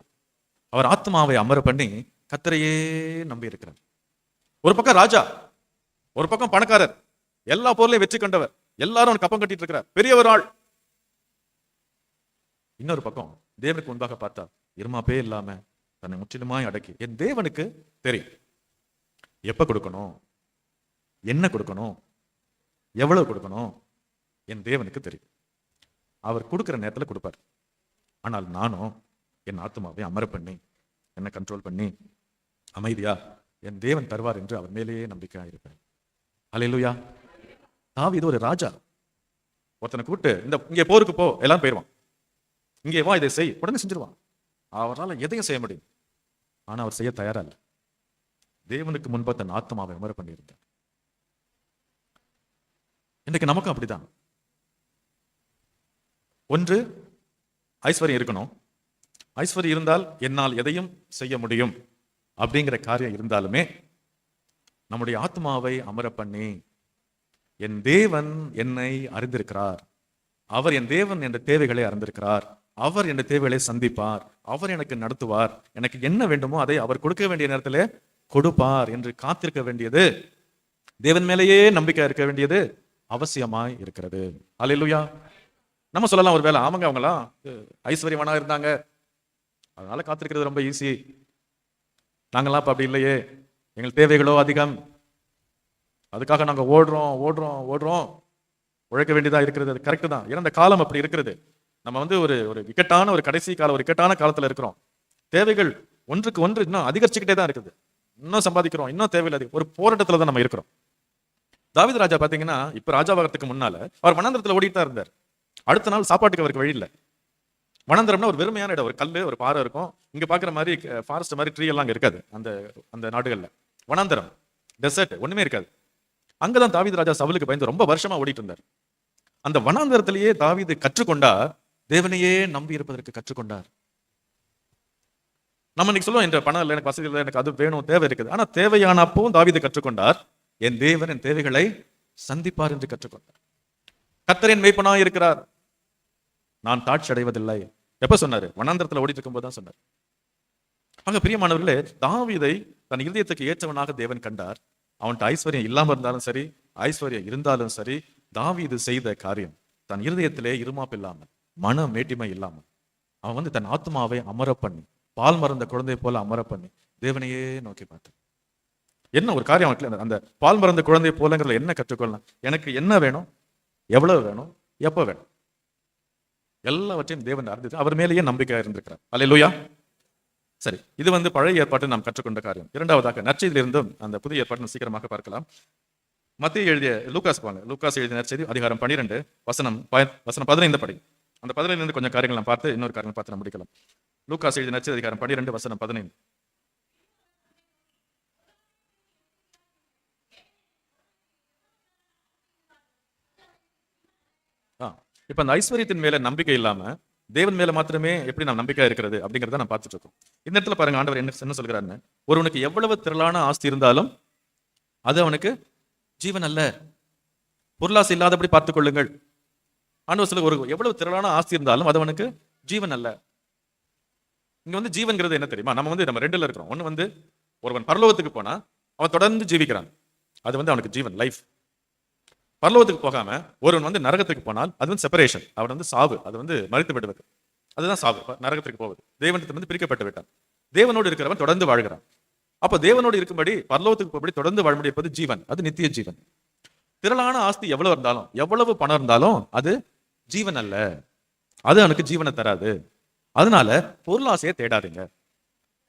அவர் ஆத்மாவை அமர பண்ணி கர்த்தரையே நம்பி இருக்கிறார். ஒரு பக்கம் ராஜா, ஒரு பக்கம் பணக்காரர், எல்லா போர்லையும் வெற்றி கண்டவர், எல்லாரும் கப்பம் கட்டிட்டு இருக்கிறார், பெரிய ஒரு ஆள். இன்னொரு பக்கம் தேவனுக்கு முன்பாக பார்த்தா இருமாப்பே இல்லாம தன்னை முற்றிலுமாய் அடக்கி, என் தேவனுக்கு தெரியும் எப்ப கொடுக்கணும், என்ன கொடுக்கணும், எவ்வளவு கொடுக்கணும், என் தேவனுக்கு தெரியும். அவர் கொடுக்கிற நேரத்தில் கொடுப்பார். ஆனால் நானும் என் ஆத்மாவை அமர பண்ணி, என்ன கண்ட்ரோல் பண்ணி அமைதியா என் தேவன் தருவார் என்று அவர் மேலேயே நம்பிக்கையா இருப்பேன். அல்லேலூயா. தாவீது ஒரு ராஜா. ஒருத்தனை கூப்பிட்டு இங்கே போருக்கு போ, எல்லாம் போயிடுவான். இங்கே வா, இதை செய், உடனே செஞ்சிருவான். அவரால் எதையும் செய்ய முடியும். ஆனா அவர் செய்ய தயாரா இல்லை. தேவனுக்கு முன்பா தன் ஆத்மாவை அமர பண்ணியிருந்தார். இன்னைக்கு நமக்கும் அப்படிதான். ஒன்று, ஐஸ்வர்யம் இருக்கணும். ஐஸ்வர்யம் இருந்தால் என்னால் எதையும் செய்ய முடியும் அப்படிங்கிற காரியம் இருந்தாலுமே நம்முடைய ஆத்மாவை அமர பண்ணி என் தேவன் என்னை அறிந்திருக்கிறார். அவர் என் தேவன் என்ற தேவைகளை அறிந்திருக்கிறார். அவர் என் தேவைகளை சந்திப்பார். அவர் எனக்கு நடத்துவார். எனக்கு என்ன வேண்டுமோ அதை அவர் கொடுக்க வேண்டிய நேரத்திலே கொடுப்பார் என்று காத்திருக்க வேண்டியது, தேவன் மேலேயே நம்பிக்கை இருக்க வேண்டியது அவசியமாய் இருக்கிறது. அல்லேலூயா. நம்ம சொல்லலாம் ஒருவேளை, ஆமாங்க அவங்களாம் ஐஸ்வர்யவானா இருந்தாங்க, அதனால காத்திருக்கிறது ரொம்ப ஈஸி. நாங்களாம் இப்ப அப்படி இல்லையே, எங்கள் தேவைகளோ அதிகம், அதுக்காக நாங்க ஓடுறோம் ஓடுறோம் ஓடுறோம், உழைக்க வேண்டியதா இருக்கிறது. அது கரெக்ட் தான். ஏன்னா இந்த காலம் அப்படி இருக்கிறது. நம்ம வந்து ஒரு ஒரு இக்கட்டான ஒரு கடைசி காலம், ஒரு இக்கட்டான காலத்துல இருக்கிறோம். தேவைகள் ஒன்றுக்கு ஒன்று இன்னும் அதிகரிச்சுக்கிட்டே தான் இருக்குது. இன்னும் சம்பாதிக்கிறோம், இன்னும் தேவையில்லை, ஒரு போராட்டத்துல தான் நம்ம இருக்கிறோம். தாவீது ராஜா பாத்தீங்கன்னா, இப்ப ராஜாவாகத்துக்கு முன்னால அவர் வனாந்தரத்துல ஓடிட்டு தான் இருந்தார். அடுத்த நாள் சாப்பாட்டுக்கு அவருக்கு வழி இல்லை. வனாந்தரம்னா ஒரு வெறுமையான இடம், ஒரு கல்லு ஒரு பாறை இருக்கும். இங்க பாக்குற மாதிரி ஃபாரஸ்ட் மாதிரி ட்ரீ எல்லாம் அங்க இருக்காது. அந்த அந்த நாடுகள்ல வனாந்தரம், டெசர்ட் ஒண்ணுமே இருக்காது. அங்கதான் தாவீது ராஜா சவுலுக்கு பயந்து ரொம்ப வருஷமா ஓடிட்டு இருந்தார். அந்த வனாந்தரத்திலேயே தாவீது கற்றுக்கொண்டார், தேவனையே நம்பி இருப்பதற்கு கற்றுக்கொண்டார். நம்ம இன்னைக்கு சொல்லுவோம், என்ற பணம் இல்லை, எனக்கு வசதி இல்லை, எனக்கு அது வேணும், தேவை இருக்குது. ஆனா தேவையான அப்பவும் தாவீது கற்றுக்கொண்டார், என் தேவன் என் தேவைகளை சந்திப்பார் என்று கற்றுக்கொண்டார். கர்த்தர் என் மேய்ப்பனாய் இருக்கிறார், நான் தாட்சி அடைவதில்லை. எப்ப சொன்னாரு? வனாந்தரத்துல ஓடிட்டு இருக்கும் போதுதான் சொன்னார். அங்க பிரியமானவர்களே, தாவீதை தன் இதயத்துக்கு ஏற்றவனாக தேவன் கண்டார். அவன்கிட்ட ஐஸ்வர்யம் இல்லாம இருந்தாலும் சரி, ஐஸ்வர்யம் இருந்தாலும் சரி, தாவீது செய்த காரியம் தன் இருதயத்திலே இருமாப்பு இல்லாம, மன மேட்டிமை இல்லாம, அவன் வந்து தன் ஆத்மாவை அமர பண்ணி, பால் மறந்த குழந்தை போல அமர பண்ணி தேவனையே நோக்கி பார்த்தான். என்ன ஒரு காரியம் அவனுக்கு அந்த பால் மறந்த குழந்தை போலங்கிறதுல என்ன கற்றுக்கொள்ளலாம்? எனக்கு என்ன வேணும், எவ்வளவு வேணும், எப்ப வேணும், எல்லாவற்றையும் தேவன் அறிந்து அவர் மேலேயே நம்பிக்கை இருந்திருக்கிறார். அல்லேலூயா. சரி, இது வந்து பழைய ஏற்பாட்டு நாம் கற்றுக்கொண்ட காரியம். இரண்டாவதாக நற்செய்தியிலிருந்தும் அந்த புதிய ஏற்பாட்டு சீக்கிரமாக பார்க்கலாம். மத்திய எழுதிய லூக்காஸ் போங்க, லூக்காஸ் எழுதிய நற்செய்தி அதிகாரம் 12 வசனம் 15 படி. அந்த 15 கொஞ்சம் காரியங்கள் நாம் பார்த்து இன்னொரு காரியங்கள் பார்த்து நம்ம முடிக்கலாம். லூக்காஸ் எழுதிய நற்செய்தி அதிகாரம் 12 வசனம் 15. இப்ப அந்த ஐஸ்வர்யத்தின் மேல நம்பிக்கை இல்லாம தேவன் மேல மாத்திரமே எப்படி நாம் நம்பிக்கை இருக்கிறது அப்படிங்கறத நான் பார்த்துட்டு இருக்கோம். இந்த இடத்துல பாருங்க, ஆண்டவர் என்ன சொல்கிறாருன்னு, ஒருவனுக்கு எவ்வளவு திரளான ஆஸ்தி இருந்தாலும் அது அவனுக்கு ஜீவன் அல்ல. பொருளாசை இல்லாதபடி பார்த்துக் கொள்ளுங்கள். ஆண்டவர் சொல்ல, ஒரு எவ்வளவு திரளான ஆஸ்தி இருந்தாலும் அது அவனுக்கு ஜீவன் அல்ல. இங்க வந்து ஜீவன்கிறது என்ன தெரியுமா? நம்ம ரெண்டுல இருக்கிறோம். ஒண்ணு வந்து ஒருவன் பரலோகத்துக்கு போனா அவன் தொடர்ந்து ஜீவிக்கிறான், அது வந்து அவனுக்கு ஜீவன், லைஃப். பரலோகத்துக்கு போகாம ஒருவன் வந்து நரகத்துக்கு போனால் அது வந்து செப்பரேஷன், அவன் வந்து சாவு, அது வந்து மறித்து விடுவது, அதுதான் சாவு, நரகத்துக்கு போவது. தேவனிடத்தில் வந்து பிரிக்கப்பட்டு விட்டான். தேவனோடு இருக்கிறவன் தொடர்ந்து வாழ்கிறான். அப்ப தேவனோடு இருக்கும்படி பரலோகத்துக்கு போகும்படி தொடர்ந்து வாழ முடியாது ஜீவன், அது நித்திய ஜீவன். திரளான ஆஸ்தி எவ்வளவு இருந்தாலும், எவ்வளவு பணம் இருந்தாலும் அது ஜீவன் அல்ல, அது அவனுக்கு ஜீவனை தராது. அதனால பொருளாசையை தேடாதீங்க.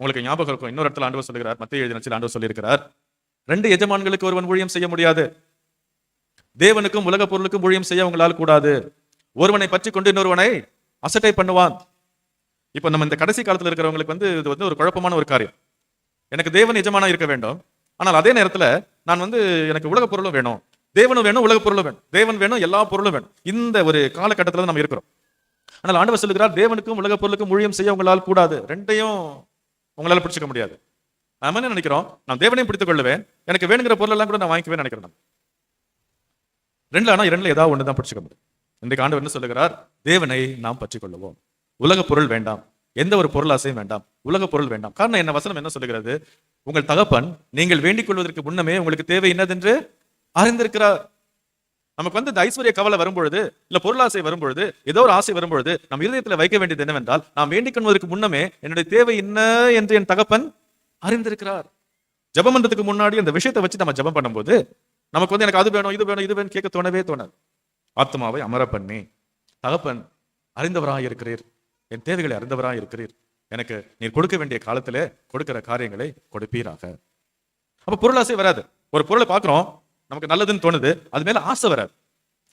உங்களுக்கு ஞாபகம் இருக்கும், இன்னொரு இடத்துல ஆண்டவர் சொல்லுகிறார், மத்திய எழுதிய நற்செய்தியில் ஆண்டவர் சொல்லியிருக்கிறார், 2 எஜமான்களுக்கு ஒருவன் ஊழியம் செய்ய முடியாது. தேவனுக்கும் உலக பொருளுக்கும் ஊழியம் செய்ய உங்களால் கூடாது. ஒருவனை பற்றி கொண்டு இன்னொருவனை அசட்டை பண்ணுவான். இப்ப நம்ம இந்த கடைசி காலத்துல இருக்கிறவங்களுக்கு வந்து இது வந்து ஒரு குழப்பமான ஒரு காரியம். எனக்கு தேவன் எஜமானா இருக்க வேண்டும், ஆனால் அதே நேரத்துல நான் வந்து எனக்கு உலக பொருளும் வேணும், தேவனும் வேணும், உலக பொருளும் வேணும், தேவன் வேணும், எல்லா பொருளும் வேணும். இந்த ஒரு காலகட்டத்துல நம்ம இருக்கிறோம். ஆனால் ஆண்டவர் சொல்லுகிறார், தேவனுக்கும் உலக பொருளுக்கும் ஊழியம் செய்ய உங்களால் கூடாது. ரெண்டையும் உங்களால பிடிச்சிக்க முடியாது. நாம என்ன நினைக்கிறோம்? நான் தேவனையும் பிடித்துக் கொள்ளுவேன், எனக்கு வேணுங்கிற பொருள் எல்லாம் கூட நான் வாங்கிக்குவேன் நினைக்கிறேன். ரெண்டுல ஏதாவது ஒண்ணுதான் பிடிச்சிக்க முடியும். இன்றைக்கு ஆண்டவர் என்ன சொல்லுகிறார்? தேவனை நாம் பற்றிக் கொள்ளுவோம், உலக பொருள் வேண்டாம், எந்த ஒரு பொருளாசையும் வேண்டாம், உலக பொருள் வேண்டாம். காரணம் என்ன? வசனம் என்ன சொல்லுகிறது? உங்கள் தகப்பன் நீங்கள் வேண்டிக் கொள்வதற்கு முன்னமே உங்களுக்கு தேவை என்னதென்று அறிந்திருக்கிறார். நமக்கு வந்து இந்த ஐஸ்வர்ய கவலை வரும்பொழுது, இல்ல பொருளாசை வரும்பொழுது, ஏதோ ஒரு ஆசை வரும்பொழுது நம் இதயத்துல வைக்க வேண்டியது என்னவென்றால், நாம் வேண்டிக் கொள்வதற்கு முன்னமே என்னுடைய தேவை என்ன என்று என் தகப்பன் அறிந்திருக்கிறார். ஜெபம் பண்றதுக்கு முன்னாடி அந்த விஷயத்தை வச்சு நம்ம ஜெபம் பண்ணும்போது நமக்கு வந்து எனக்கு அது வேணும், இது வேணும், இது வேணும் கேட்க தோணவே தோணாது. ஆத்மாவை அமர பண்ணி, தகப்பன் அறிந்தவராக இருக்கிறீர், என் தேவைகளை அறிந்தவராக இருக்கிறீர், எனக்கு நீர் கொடுக்க வேண்டிய காலத்திலே கொடுக்கிற காரியங்களை கொடுப்பீராக. அப்ப பொருளாசை வராது. ஒரு பொருளை பார்க்கிறோம், நமக்கு நல்லதுன்னு தோணுது, அது மேல ஆசை வராது.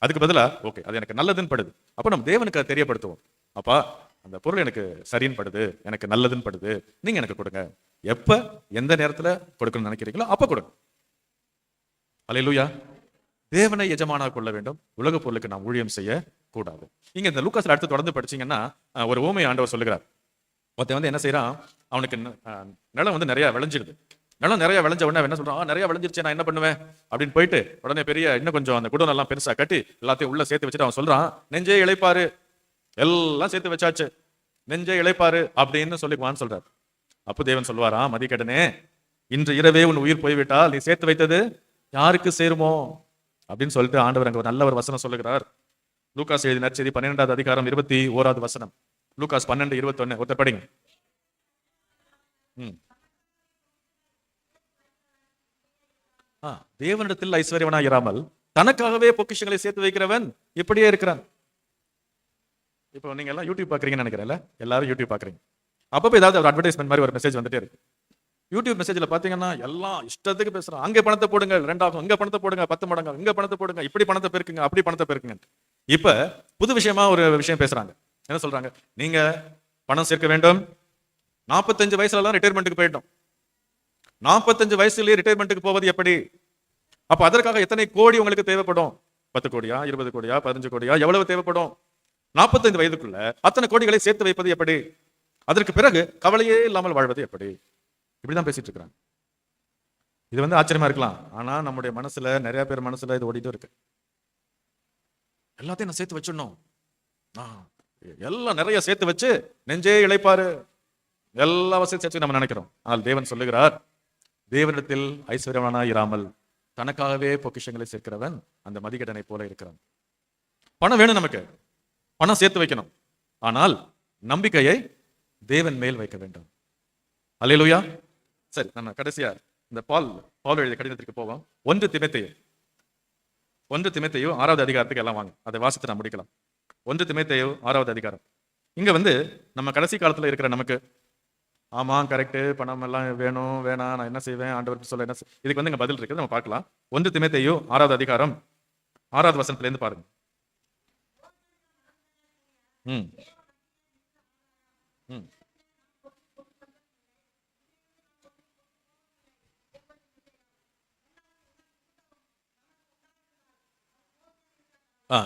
அதுக்கு பதிலா ஓகே அது எனக்கு நல்லதுன்னு படுது, அப்ப நம்ம தேவனுக்கு அதை தெரியப்படுத்துவோம். அப்பா அந்த பொருள் எனக்கு சரின்னு படுது, எனக்கு நல்லதுன்னு படுது, நீங்க எனக்கு கொடுங்க. எப்ப எந்த நேரத்துல கொடுக்கணும்னு நினைக்கிறீங்களோ அப்ப கொடுங்க. அல்லேலூயா. தேவனை எஜமானாக கொள்ள வேண்டும், உலக பொருளுக்கு நாம் ஊழியம் செய்ய கூடாது. இங்க இந்த லூக்காஸ்ல அடுத்து தொடர்ந்து படிச்சீங்கன்னா ஒரு ஓமை ஆண்டவர் சொல்லுகிறார். ஒருத்தன் வந்து என்ன செய்யறான், அவனுக்கு நிலம் வந்து நிறைய விளைஞ்சிடுது. நிலம் நிறைய விளைஞ்ச உடனே என்ன சொல்றான், நிறைய விளைஞ்சிருச்சு, நான் என்ன பண்ணுவேன் அப்படின்னு போயிட்டு உடனே பெரிய இன்னும் கொஞ்சம் அந்த குடோன் எல்லாம் பெருசா கட்டி எல்லாத்தையும் உள்ள சேர்த்து வச்சுட்டு அவன் சொல்றான், நெஞ்சே இளைப்பாரு, எல்லாம் சேர்த்து வச்சாச்சு, நெஞ்சே இளைப்பாரு அப்படின்னு சொல்லிக்குவான்னு சொல்றாரு. அப்போ தேவன் சொல்லுவாரா, மதிக்கடனே, இன்று இரவே உன் உயிர் போய்விட்டால் நீ சேர்த்து வைத்தது யாருக்கு சேருமோ அப்படின்னு சொல்லிட்டு ஆண்டவர் அங்க ஒரு நல்ல ஒரு வசனம் சொல்லுகிறார். லூகாஸ் எழுதின நற்செய்தி 12வது அதிகாரம் 21வது வசனம். லூகாஸ் 12:21 ஒருத்தர் படிங்க. தேவனிடத்தில் ஐஸ்வர்யவனாய் இராமல் தனக்காகவே பொக்கிஷங்களை சேர்த்து வைக்கிறவன் இப்படியே இருக்கிறான். இப்போ நீங்க எல்லாம் யூடியூப் பாக்குறீங்கன்னு நினைக்கிறேன்ல, எல்லாரும் யூடியூப் பாக்குறீங்க. அப்பப்போ ஏதாவது ஒரு அட்வர்டைஸ்மெண்ட் மாதிரி ஒரு மெசேஜ் வந்துட்டே இருக்கு. யூடியூப் மெசேஜ்ல பாத்தீங்கன்னா எல்லாம் இஷ்டத்துக்கு பேசுறான். அங்கே பணத்தை போடுங்க 2 இங்க பணத்தை போடுங்க 10 மடங்கு, இங்க பணத்தை போடுங்க, இப்படி பணத்தை பெருக்குங்க, அப்படி பணத்தை பெருக்குங்க. இப்ப புது விஷயமா ஒரு விஷயம் பேசுறாங்க. என்ன சொல்றாங்க, நீங்க பணம் சேர்க்க வேண்டும், 45 வயசுல எல்லாம் ரிட்டையர்மெண்ட்டுக்கு போயிட்டோம், 45 வயசுலயே ரிட்டையர்மெண்ட்டுக்கு போவது எப்படி? அப்ப அதற்காக எத்தனை கோடி உங்களுக்கு தேவைப்படும்? 10 கோடியா, 20 கோடியா, 15 கோடியா, எவ்வளவு தேவைப்படும்? 45 வயதுக்குள்ள அத்தனை கோடிகளை சேர்த்து வைப்பது எப்படி? அதற்கு பிறகு கவலையே இல்லாமல் வாழ்வது எப்படி? இப்படிதான் பேசிட்டு இருக்கிறாங்க. இது ஆச்சரியமா இருக்கலாம், ஆனா நம்முடைய மனசுல, நிறைய பேர் மனசுல இது ஓடிட்டு இருக்கு. எல்லாத்தையும் நான் சேர்த்து வச்சிடணும், எல்லாம் நிறைய சேர்த்து வச்சு நெஞ்சே இளைப்பாரு, எல்லா வசதியும் சேர்த்து நம்ம நினைக்கிறோம். ஆனால் தேவன் சொல்லுகிறார், தேவனிடத்தில் ஐஸ்வர்யவனாய் இராமல் தனக்காகவே பொக்கிஷங்களை சேர்க்கிறவன் அந்த மதிகடனை போல இருக்கிறான். பணம் வேணும், நமக்கு பணம் சேர்த்து வைக்கணும், ஆனால் நம்பிக்கையை தேவன் மேல் வைக்க வேண்டும். அல்லேலூயா. சரி, நம்ம கடைசியா இந்த பவுல் எழுதிய கடிதத்திற்கு போவோம். 1 தீமோத்தேயு 6வது அதிகாரத்துக்கு எல்லாம் வாங்க, அதை வாசித்து நான் முடிக்கலாம். 1 தீமோத்தேயு 6வது அதிகாரம். இங்க நம்ம கடைசி காலத்துல இருக்கிற நமக்கு, ஆமா கரெக்ட், பணம் எல்லாம் வேணும், வேணாம், நான் என்ன செய்வேன், ஆண்டவர் சொல்ல என்ன இதுக்கு இங்க பதில் இருக்குது, நம்ம பார்க்கலாம். 1 தீமோத்தேயு 6வது அதிகாரம் 6வது வசனத்துல இருந்து பாருங்க.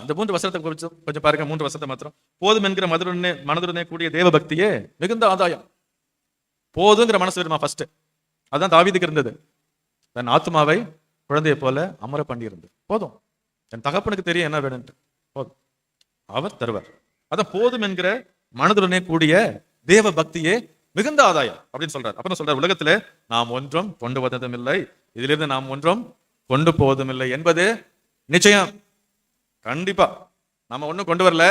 இந்த 3 வசனத்தை கொஞ்சம் பாருங்க. 3 வசனத்தை மாத்திரம். போதும் என்கிற மனதுடனே கூடிய தேவ பக்தியே மிகுந்த ஆதாயம். போதுங்கிற மனசு வருமா ஃபர்ஸ்ட்? அதான் தாவீதுக்கு இருந்தது. தன் ஆத்மாவை குழந்தையை போல அமர பண்ணி இருந்தது. போதும், என் தகப்பனுக்கு தெரியும் என்ன வேணும்ட்டு, போதும், அவர் தருவார். அதான் போதும் என்கிற மனதுடனே கூடிய தேவ பக்தியே மிகுந்த ஆதாயம் அப்படின்னு சொல்றாரு. அப்புறம் சொல்றாரு, உலகத்திலே நாம் ஒன்றும் கொண்டு வந்ததும் இல்லை, இதிலிருந்து நாம் ஒன்றும் கொண்டு போவதும் இல்லை என்பது நிச்சயம். கண்டிப்பா நம்ம ஒன்னும் கொண்டு வரல,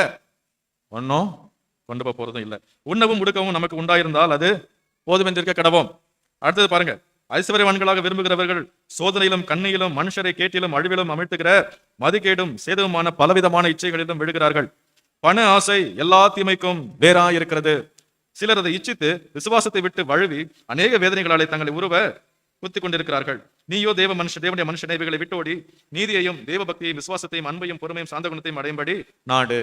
ஒன்னும் கொண்டு போக போறதும் இல்லை. உண்ணவும் உடுக்கவும் நமக்கு உண்டாயிருந்தால் அது போதும் என்றிருக்க கடவோம். அடுத்தது பாருங்க, ஐஸ்வர்யவான்களாக விரும்புகிறவர்கள் சோதனையிலும் கண்ணியிலும் மனுஷரை கேட்டிலும் அழிவிலும் அமிழ்த்துகிற மதிகேடும் சேதவுமான பலவிதமான இச்சைகளிலும் விழுகிறார்கள். பண ஆசை எல்லா தீமைக்கும் வேறாயிருக்கிறது. சிலர் அதை இச்சித்து விசுவாசத்தை விட்டு வழுவி அநேக வேதனைகளாலே தங்களை உருவ குத்திக் கொண்டிருக்கிறார்கள். நீயோ தேவனுடைய மனுஷனை இவைகளை விட்டோடி நீதியையும் தேவ பக்தியையும் விசுவாசத்தையும் அன்பையும் பொறுமையும் சாந்த குணத்தையும் அடையும்படி நாடு.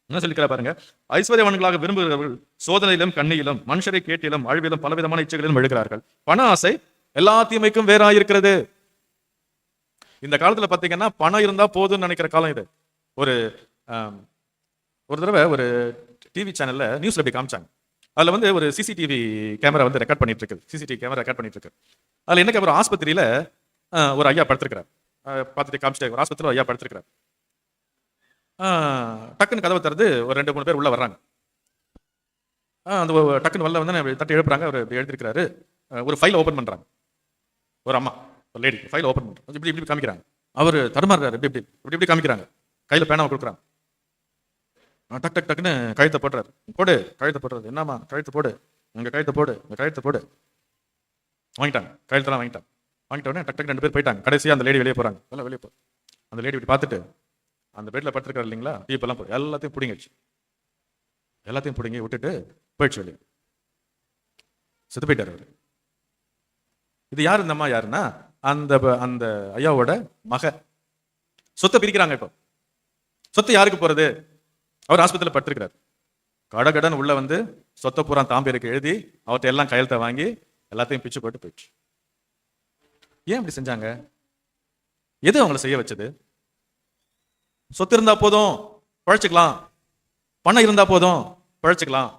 என்ன சொல்லிக்கிறா பாருங்க, ஐஸ்வர்யவான்களாக விரும்புகிறவர்கள் சோதனையிலும் கண்ணியிலும் மனுஷரை கேட்டிலும் அழிவிலும் பலவிதமான இச்சைகளிலும் விழுகிறார்கள். பண ஆசை எல்லா தீமைக்கும் வேறாயிருக்கிறது. இந்த காலத்துல பாத்தீங்கன்னா பணம் இருந்தா போதும்னு நினைக்கிற காலம் இது. ஒரு தடவை ஒரு டிவி சேனல்ல நியூஸ்ல அப்படி காமிச்சாங்க. அதுல ஒரு சிசிடிவி கேமரா ரெக்கார்ட் பண்ணிட்டு இருக்கு. சிசிடிவி கேமரா ரெக்கார்ட் பண்ணிட்டு இருக்கு. அதுல என்ன, ஒரு ஆஸ்பத்திரியில ஒரு ஐயா படுத்திருக்கிறார். பார்த்துட்டு காமிச்சிட்டு, ஒரு ஆஸ்பத்திரியில் ஐயா படுத்திருக்கிறார். டக்குன்னு கதவை திறந்து ஒரு 2-3 பேர் உள்ள வர்றாங்க. அந்த டக்குன்னு வரல தட்டி எழுப்புறாங்க. அவர் எழுதிருக்கிறாரு. ஒரு ஃபைல் ஓபன் பண்றாங்க. ஒரு அம்மா, ஒரு லேடி ஃபைல் ஓபன் பண்றாங்க. இப்படி இப்படி காமிக்கிறாங்க. அவர் தடுமாறுறாரு. இப்படி இப்படி இப்படி இப்படி காமிக்கிறாங்க. கையில பேனாவை கொடுக்குறாங்க. டக் டக் டக்குன்னு கழுத்தை போடுறாரு. போடு, கழுத்தை போடுறது. என்னம்மா, கழுத்து போடு, உங்க கழுத்தை போடு, உங்க கழுத்தை போடு. வாங்கிட்டாங்க, கழுத்தெல்லாம் வாங்கிட்டாங்க. வாங்கிட்ட உடனே டக் டக் 2 பேர் போயிட்டாங்க. கடைசியா அந்த லேடி வெளியே போறாங்க. எல்லாம் வெளியே போ. அந்த லேடி இப்படி பார்த்துட்டு, அந்த பெட்ல படுத்திருக்காரு இல்லைங்களா, டீப்பெல்லாம் எல்லாத்தையும் பிடிங்கிடுச்சு. எல்லாத்தையும் பிடிங்கி விட்டுட்டு போயிடுச்சு வெளியே. செத்து போயிட்டாரு அவரு. இது யாரு? இந்த அம்மா யாருன்னா அந்த அந்த ஐயாவோட மக. சொத்தை பிரிக்கிறாங்க. இப்போ சொத்து யாருக்கு போறது? அவர் ஆஸ்பத்திரியில் படுத்திருக்கிறார். கடகடன் உள்ள சொத்தை பூரா தாம்பேருக்கு எழுதி அவர்கிட்ட எல்லாம் கையெழுத்தை வாங்கி எல்லாத்தையும் பிச்சு போட்டு போயிடுச்சு. ஏன் இப்படி செஞ்சாங்க? எது அவங்களை செய்ய வச்சது? சொத்து இருந்தா போதும் பழைச்சுக்கலாம், பணம் இருந்தா போதும் பழைச்சுக்கலாம்,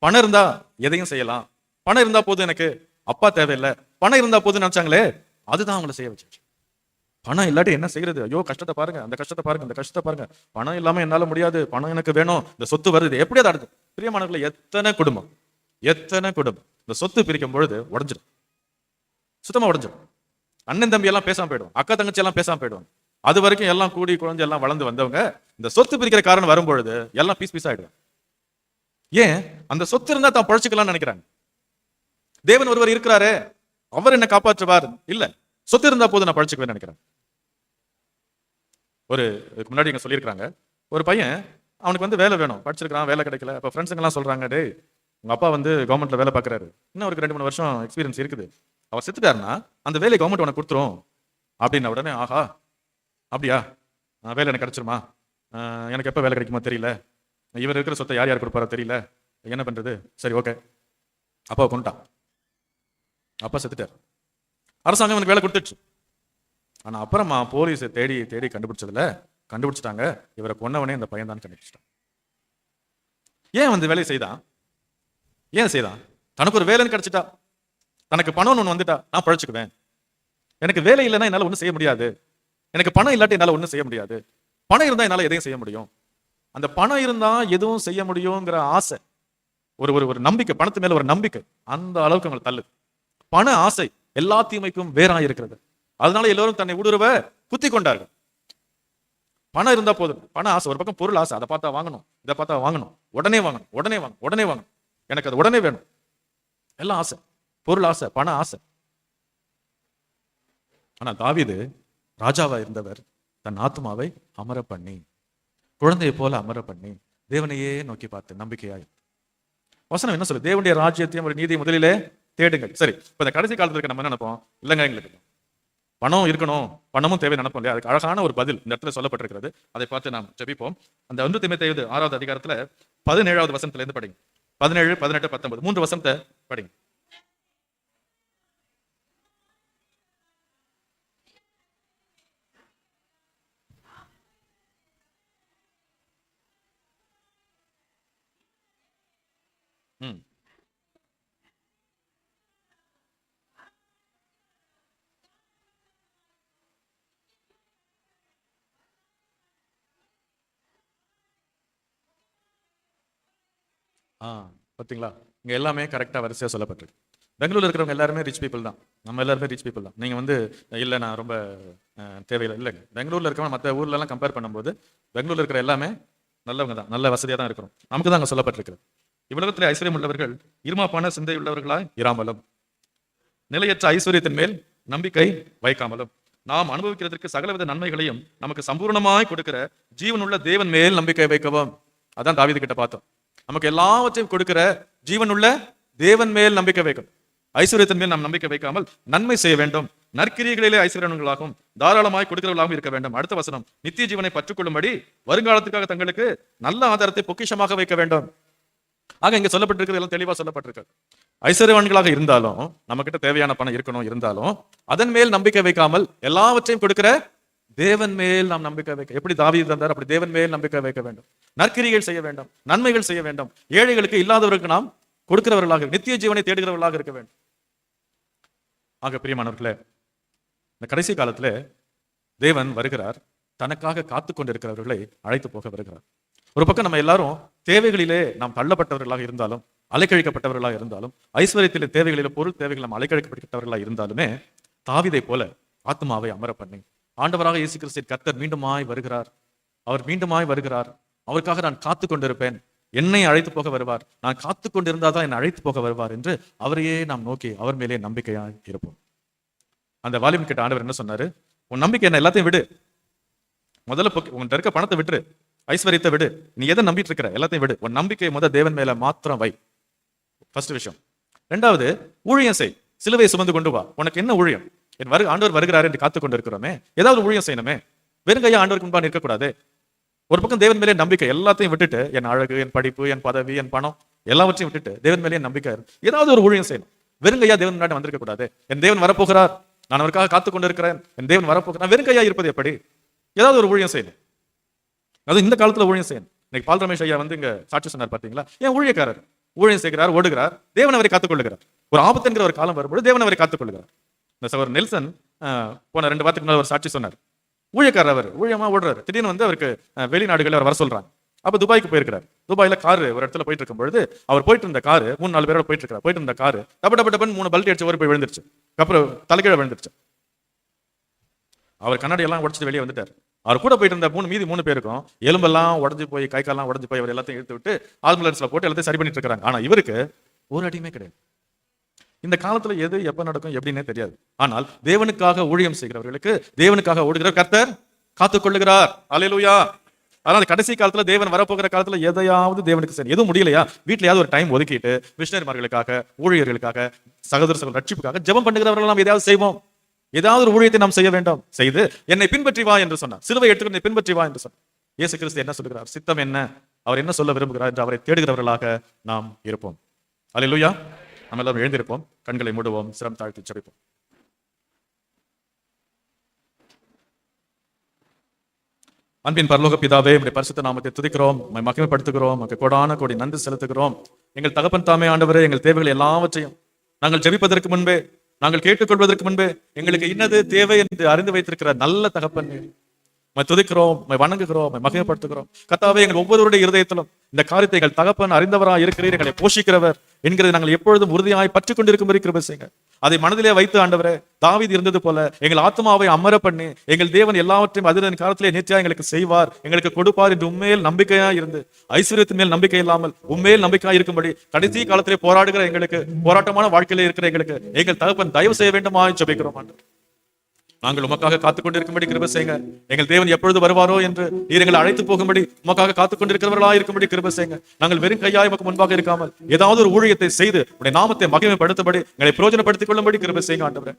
பணம் இருந்தா எதையும் செய்யலாம், பணம் இருந்தா போதும் எனக்கு அப்பா தேவையில்லை, பணம் இருந்தா போதுன்னு நினைச்சாங்களே, அதுதான் அவங்கள செய்ய வச்சு. பணம் இல்லாட்டி என்ன செய்யறது? ஐயோ கஷ்டத்தை பாருங்க, அந்த கஷ்டத்தை பாருங்க, இந்த கஷ்டத்தை பாருங்க, பணம் இல்லாம என்னால முடியாது, பணம் எனக்கு வேணும், இந்த சொத்து வருது, எப்படி அதை அடுத்து? பிரியமானவர்களே, எத்தனை குடும்பம் இந்த சொத்து பிரிக்கும் பொழுது உடஞ்சிடும், சுத்தமா உடஞ்சிடும். அண்ணன் தம்பி எல்லாம் பேசாம போயிடும், அக்கா தங்கச்சி எல்லாம் பேசாம போயிடும். அது வரைக்கும் எல்லாம் கூடி குழந்தை எல்லாம் வளர்ந்து வந்தவங்க இந்த சொத்து பிரிக்கிற காரணம் வரும்பொழுது எல்லாம் பீஸ் பீஸ் ஆயிடும். ஏன்? அந்த சொத்து இருந்தா தான் பழச்சிக்கலாம்னு நினைக்கிறாங்க. தேவன் ஒருவர் இருக்கிறாரே, அவர் என்ன காப்பாற்றுவார், இல்ல சொத்து இருந்தா போதும் நான் பழச்சிக்குவேன் நினைக்கிறேன். ஒரு முன்னாடி இங்க சொல்லியிருக்காங்க, ஒரு பையன் அவனுக்கு வந்து வேலை வேணும், படிச்சிருக்கான், வேலை கிடைக்கல. அப்ப ஃப்ரெண்ட்ஸுங்க எல்லாம் சொல்றாங்க, டேய் உங்க அப்பா வந்து கவர்மெண்ட்ல வேலை பார்க்கறாரு, இன்னும் அவருக்கு 2-3 வருஷம் எக்ஸ்பீரியன்ஸ் இருக்குது, அவர் செத்துட்டாருன்னா அந்த வேலையை கவர்மெண்ட் உனக்கு கொடுத்துரும் அப்படின்ன உடனே, ஆஹா அப்படியா, வேலை எனக்கு கிடைச்சிருமா, எனக்கு எப்போ வேலை கிடைக்குமோ தெரியல, இவர் இருக்கிற சொத்தை யார் யார் கொடுப்பாரோ தெரியல, என்ன பண்றது, சரி ஓகே. அப்பாவை கொண்டுட்டான், அப்பா செத்துட்டார். அரசாங்கம் எனக்கு வேலை கொடுத்துச்சு. ஆனா அப்புறமா போலீஸ் தேடி தேடி கண்டுபிடிச்சிட்டாங்க, இவரை கொன்னவனே இந்த பையன் தான் கண்டுபிடிச்சிட்டான். ஏன் வந்து வேலையை செய்தான்? தனக்கு ஒரு வேலைன்னு கிடைச்சிட்டா, தனக்கு பணம் ஒன்று வந்துட்டா, நான் பழச்சுக்குவேன். எனக்கு வேலை இல்லைன்னா என்னால் ஒன்றும் செய்ய முடியாது, எனக்கு பணம் இல்லாட்டி என்னால் ஒன்றும் செய்ய முடியாது, பணம் இருந்தால் என்னால் எதையும் செய்ய முடியும். அந்த பணம் இருந்தா எதுவும் செய்ய முடியுங்கிற ஆசை, ஒரு ஒரு நம்பிக்கை, பணத்து மேல ஒரு நம்பிக்கை, அந்த அளவுக்கு அவங்களை தள்ளுது. பண ஆசை எல்லா தீமைக்கும் வேறாக இருக்கிறது. அதனால எல்லோரும் தன்னை ஊடுருவ குத்தி கொண்டார்கள். பணம் இருந்தா போதும், பண ஆசை ஒரு பக்கம், பொருள் ஆசை, அதை பார்த்தா வாங்கணும், இதை பார்த்தா வாங்கணும், உடனே வாங்கணும், எனக்கு அது உடனே வேணும், எல்லாம் ஆசை, பொருள் ஆசை, பண ஆசை. ஆனா தாவீது ராஜாவா இருந்தவர் தன் ஆத்மாவை அமர பண்ணி, குழந்தையை போல அமர பண்ணி, தேவனையே நோக்கி பார்த்து நம்பிக்கையாய். வசனம் என்ன சொல்லு? தேவனுடைய ராஜ்யத்தையும் ஒரு நீதியை முதலிலே தேடுங்கள். சரி, இப்ப இந்த கடைசி காலத்துல இருக்க நம்ம என்ன நினைப்போம்? இல்லைங்க, எங்களுக்கு பணம் இருக்கணும், பணமும் தேவை நினைப்போம் இல்லையா? அதுக்கு அழகான ஒரு பதில் இந்த இடத்துல சொல்லப்பட்டிருக்கிறது. அதை பார்த்து நாம் ஜெபிப்போம். அந்த 1 தீமோத்தேயு 6வது அதிகாரத்துல 17வது வசனத்துல இருந்து படிங்க. 17, 18, 19 3 வசனத்தை படிங்க. பார்த்தீங்களா? இங்க எல்லாமே கரெக்டா வரிசையா சொல்லப்பட்டிருக்கு. பெங்களூர்ல இருக்கிறவங்க எல்லாருமே ரிச் பீப்புள் தான், நம்ம எல்லாருமே ரிச் பீப்புள் தான். நீங்க வந்து இல்லை நான் ரொம்ப தேவையில்லை, இல்லைங்க. பெங்களூர்ல இருக்கிறவங்க மற்ற ஊர்ல எல்லாம் கம்பேர் பண்ணும்போது பெங்களூர்ல இருக்கிற எல்லாமே நல்லவங்க தான், நல்ல வசதியா தான் இருக்கிறோம். நமக்கு தான் அங்க சொல்லப்பட்டிருக்கிறது. இவ்வுலகத்திலே ஐஸ்வர்யம் உள்ளவர்கள் இருமாப்பான சிந்தை உள்ளவர்களாய் இராமலும், நிலையற்ற ஐஸ்வர்யத்தின் மேல் நம்பிக்கை வைக்காமலும், நாம் அனுபவிக்கிறதுக்கு சகலவித நன்மைகளையும் நமக்கு சம்பூர்ணமாய் கொடுக்கிற ஜீவனுள்ள தேவன் மேல் நம்பிக்கை வைக்கவும். அதான் தாவீது கிட்ட பார்த்தோம். நமக்கு எல்லாவற்றையும் கொடுக்கிற ஜீவனுள்ள தேவன் மேல் நம்பிக்கை வைக்கணும். ஐஸ்வர்யத்தின் மேல் நாம் நம்பிக்கை வைக்காமல் நன்மை செய்ய வேண்டும், நற்கிரியைகளிலே ஐஸ்வர்யங்களாகவும் தாராளமாய் கொடுக்கிறவர்களாகவும் இருக்க வேண்டும். அடுத்த வசனம், நித்திய ஜீவனை பற்றுக்கொள்ளும்படி வருங்காலத்துக்காக தங்களுக்கு நல்ல ஆதாரத்தை பொக்கிஷமாக வைக்க வேண்டும். ஆக இங்க சொல்லப்பட்டிருக்கிறது எல்லாம் தெளிவா சொல்லப்பட்டிருக்கு. ஐஸ்வர்யவான்களாக இருந்தாலும் நம்ம கிட்ட தேவையான பணம் இருக்கணும், இருந்தாலும் அதன் மேல் நம்பிக்கை வைக்காமல் எல்லாவற்றையும் கொடுக்கிற தேவன் மேல் நாம் நம்பிக்கை வைக்க, எப்படி தாவீது இருந்தார் அப்படி தேவன் மேல் நம்பிக்கை வைக்க வேண்டும். நற்கிரிகள் செய்ய வேண்டும், நன்மைகள் செய்ய வேண்டும், ஏழைகளுக்கு இல்லாதவர்களுக்கு நாம் கொடுக்கிறவர்களாக, நித்திய ஜீவனை தேடுகிறவர்களாக இருக்க வேண்டும். ஆக பிரியமானவர்களே, இந்த கடைசி காலத்துல தேவன் வருகிறார், தனக்காக காத்து கொண்டிருக்கிறவர்களை அழைத்து போக வருகிறார். ஒரு பக்கம் நம்ம எல்லாரும் தேவைகளிலே நாம் தள்ளப்பட்டவர்களாக இருந்தாலும், அலைக்கழிக்கப்பட்டவர்களாக இருந்தாலும், ஐஸ்வர்யத்திலே தேவைகளிலே பொருள் தேவைகள் நாம் அலைக்கழிக்கப்பட்டவர்களாக இருந்தாலுமே, தாவீதை போல ஆத்மாவை அமர பண்ணி ஆண்டவராக இயேசு கிறிஸ்து கர்த்தர் மீண்டுமாய் வருகிறார், அவர் மீண்டுமாய் வருகிறார், அவருக்காக நான் காத்து கொண்டிருப்பேன், என்னை அழைத்து போக வருவார், நான் காத்து கொண்டிருந்தாதான் என்னை அழைத்து போக வருவார் என்று அவரையே நாம் நோக்கி அவர் மேலே நம்பிக்கையாய் இருப்போம். அந்த வாலிபன் கிட்ட ஆண்டவர் என்ன சொன்னாரு? உன் நம்பிக்கை என்ன, எல்லாத்தையும் விடு, முதல்ல உன்கிட்ட இருக்க பணத்தை விட்டுரு, ஐஸ்வர்யத்தை விடு, நீ எதை நம்பிட்டு இருக்கிற எல்லாத்தையும் விடு, உன் நம்பிக்கை முதல் தேவன் மேல மாத்திரம் வை. ஃபர்ஸ்ட் விஷயம். ரெண்டாவது, ஊழியம் செய், சிலுவையை சுமந்து கொண்டு வா. உனக்கு என்ன ஊழியம்? ஆண்டவர் வருகிறார் என்று காத்து கொண்டு இருக்கிறோமே, ஏதாவது ஊழியம் செய்யணுமே. வெறுங்கையா ஆண்டவருக்கு முன்பாக இருக்கக்கூடாது. ஒரு பக்கம் தேவன் மேலே நம்பிக்கை, எல்லாத்தையும் விட்டுட்டு, என் அழகு, என் படிப்பு, என் பதவி, என் பணம் எல்லாவற்றையும் விட்டுட்டு தேவன் மேலே நம்பிக்கை, ஏதாவது ஒரு ஊழியம் செய்யணும். வெறுங்கையா தேவன் முன்னாடி வந்திருக்க கூடாது. என் தேவன் வரப்போகிறார், நான் அவருக்காக காத்து கொண்டு இருக்கிறேன், என் தேவன் வரப்போகிறார், நான் வெறுங்கையா இருப்பது எப்படி? ஏதாவது ஒரு ஊழியம் செய்யணும். அது இந்த காலத்துல ஊழியம் செய்யணும். இன்னைக்கு பால் ரமேஷ் ஐயா வந்து இங்க சாட்சி சொன்னார், பாத்தீங்களா? ஏன் ஊழியக்காரர் ஊழியம் செய்கிறார், ஓடுகிறார், தேவன் அவரை காத்துக்கொள்ளுகிறார். ஒரு ஆபத்து என்கிற ஒரு காலம் வரும்போது தேவன் அவரை காத்துக்கொள்ளுகிறார். இந்த சகோதரர் நெல்சன் போன 2 வாரத்துக்கு முன்னாடி ஒரு சாட்சி சொன்னார். ஊழியக்காரர், அவர் ஊழியமா ஓடுறாரு. திடீர்னு வந்து அவருக்கு வெளிநாடுகள் அவர் வர சொல்றாங்க. அப்ப துபாய்க்கு போயிருக்கிறார். துபாயில காரு ஒரு இடத்துல போயிட்டு இருக்கும் பொழுது அவர் போயிட்டு இருந்த காரு 3-4 பேரோட போயிட்டு இருந்த காரு டபுள் 3 பல்ட்டி அடிச்சு ஓடி போய் விழுந்துருச்சு. அப்புறம் தலைகீழ விழுந்துருச்சு. அவர் கண்ணாடி எல்லாம் உடச்சிட்டு வெளியே வந்துட்டார். அவர் கூட போயிட்டு இருந்த மீதி 3 பேருக்கும் எலும்பெல்லாம் உடஞ்சு போய், கை காலெல்லாம் உடஞ்சு போய் அவர் எல்லாத்தையும் இழுத்து விட்டு ஆம்புலன்ஸ்ல போட்டு எல்லாத்தையும் சரி பண்ணிட்டு இருக்காங்க. ஆனா இவருக்கு ஒரு அடியுமே கிடையாது. இந்த காலத்துல எது எப்ப நடக்கும் எப்படின்னே தெரியாது. ஆனால் தேவனுக்காக ஊழியம் செய்கிறவர்களுக்கு, தேவனுக்காக ஓடுகிற கர்த்தர் காத்துக்கொள்ளுகிறார். அல்லேலூயா. அதனால கடைசி காலத்துல தேவன் வரப்போகிற காலத்துல எதையாவது தேவனுக்கு சரி எதுவும் முடியலையா, வீட்லயாவது ஒரு டைம் ஒதுக்கிட்டு மிஷனரிமார்களுக்காக, ஊழியர்களுக்காக, சகோதர ரட்சிப்புக்காக ஜெபம் பண்ணுகிறவர்கள் நாம் எதையாவது செய்வோம். ஏதாவது ஒரு ஊழியத்தை நாம் செய்ய வேண்டும். செய்து என்னை பின்பற்றி வா என்று சொன்னார். சிலுவை எடுத்துக்கொண்டு என்னை பின்பற்றி வா என்று சொன்னார். இயேசு கிறிஸ்து என்ன சொல்லுகிறார், சித்தம் என்ன, அவர் என்ன சொல்ல விரும்புகிறார் என்று அவரை தேடுகிறவர்களாக நாம் இருப்போம். அல்லேலூயா. நம்ம எல்லாரும் எழுந்திருப்போம், கண்களை மூடுவோம், சிரம் தாழ்த்தி ஜெபிப்போம். அன்பின் பரலோக பிதாவே, உம்முடைய பரிசுத்த நாமத்தை துதிக்கிறோம், மகிமைப்படுத்துகிறோம், உமக்கு கோடான கோடி நன்றி செலுத்துகிறோம். எங்கள் தகப்பன் தாமே ஆண்டவரே, எங்கள் தேவைகள் எல்லாவற்றையும் நாங்கள் ஜெபிப்பதற்கு முன்பே, நாங்கள் கேட்டுக்கொள்வதற்கு முன்பே எங்களுக்கு இன்னது தேவை என்று அறிந்து வைத்திருக்கிற நல்ல தகப்பன் துதிக்கிறோம், வணங்குகிறோம், மகிமைப்படுத்துகிறோம். கர்த்தாவே, எங்கள் ஒவ்வொருவருடைய இருதயத்திலும் இந்த காரியத்தை எங்கள் தகப்பன் அறிந்தவராக இருக்கிறீர், எங்களை போஷிக்கிறவர் என்கிறது நாங்கள் எப்பொழுதும் உறுதியாய் பற்றி கொண்டிருக்கும்படி கிருபை செய்யுங்க. அதை மனதிலே வைத்து ஆண்டவரே, தாவீது இருந்தது போல எங்கள் ஆத்மாவை அமர பண்ணி, எங்கள் தேவன் எல்லாவற்றையும் அதிர்ந்த காலத்திலே நேர்த்தியா எங்களுக்கு செய்வார், எங்களுக்கு கொடுப்பார் என்று உண்மையில் நம்பிக்கையா இருந்து, ஐஸ்வர்யத்தின் மேல் நம்பிக்கை இல்லாமல் உண்மையில் நம்பிக்கையா இருக்கும்படி கடைசி காலத்திலே போராடுகிற எங்களுக்கு, போராட்டமான வாழ்க்கையிலே இருக்கிற எங்களுக்கு எங்கள் தகப்பன் தயவு செய்ய வேண்டுமா ஜெபிக்கிறோம். ஆண்டவர், நாங்கள் உமக்காக காத்துக் கொண்டிருக்கும்படி கிருபை செய்யுங்க. எங்கள் தேவன் எப்பொழுது வருவாரோ என்று நீர் எங்களை அழைத்து போகும்படி உமக்காக காத்துக் கொண்டிருக்கிறவர்களாக இருக்கும்படி கிருபை செய்யுங்க. நாங்கள் வெறும் கையாய் உமக்கு முன்பாக இருக்காமல் ஏதாவது ஒரு ஊழியத்தை செய்து உடைய நாமத்தை மகிமைப்படுத்தபடி எங்களை பிரயோஜனப்படுத்திக் கொள்ளும்படி கிருபை செய்யுங்க. ஆண்டவரே,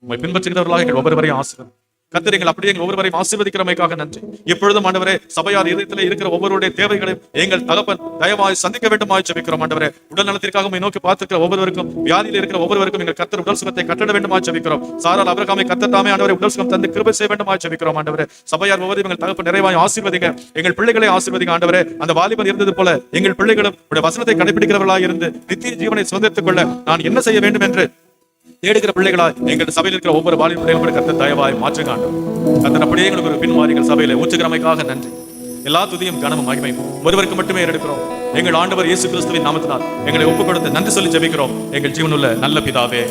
உம்மை பின்பற்றுகிறவர்களாக எங்கள் ஒவ்வொருவரையும் ஆசீர்வதியும். கர்த்தர், எங்கள் அப்படியே எங்கள் ஒவ்வொருவரையும் ஆசீர்வதிக்கிறமைக்காக நன்றி. எப்பொழுதும் ஆண்டவரே, சபையார் இதயத்திலே இருக்கிற ஒவ்வொருடைய தேவைகளையும் எங்கள் தகப்பன் தயவாய் சந்திக்க வேண்டுமாய் ஜெபிக்கிறோம். ஆண்டவரே, உடல் நலத்திற்காக உம்மை நோக்கி பார்த்திருக்கிற ஒவ்வொருவருக்கும், வியாதியில் இருக்கிற ஒவ்வொருவருக்கும் எங்கள் கர்த்தர் உடல் சுகத்தை கட்டிட வேண்டுமாய் ஜெபிக்கிறோம். சாரால் அபிரகாமை கர்த்தர் தாமே ஆண்டவரே உடல் சுகம் தந்து கிருபை செய்ய வேண்டுமாய் ஜெபிக்கிறோம். ஆண்டவரே, சபையார் ஒவ்வொரு எங்கள் தகப்பன் நிறைவாய் ஆசீர்வதிங்க. எங்கள் பிள்ளைகளை ஆசீர்வதிங்க. ஆண்டவரே, அந்த வாலிபன் இருந்தது போல எங்கள் பிள்ளைகளும் உடைய வசனத்தை கடைபிடிக்கிறவர்களாக இருந்து நித்திய ஜீவனை சுதந்திரத்துக் கொள்ள நான் என்ன செய்ய வேண்டும் என்று தேடுகிற பிள்ளைகளா எங்கள் சபையில் இருக்கிற ஒவ்வொரு வாலிப பிள்ளைகளும் கர்த்தர் தயவாய் மாற்றுங்க. கர்த்தர் அப்படியே எங்களுக்கு ஒரு பின்மாறி எங்கள் சபையில ஊற்றுகிறமைக்காக நன்றி. எல்லா துதியும் கனமும் மகிமையும் ஒருவருக்கு மட்டுமே எடுக்கிறோம். எங்கள் ஆண்டவர் இயேசு கிறிஸ்துவின் நாமத்தினால் எங்களை ஒப்புக் கொடுத்து நன்றி சொல்லி ஜெபிக்கிறோம். எங்கள் ஜீவனுள்ள நல்ல பிதாவே.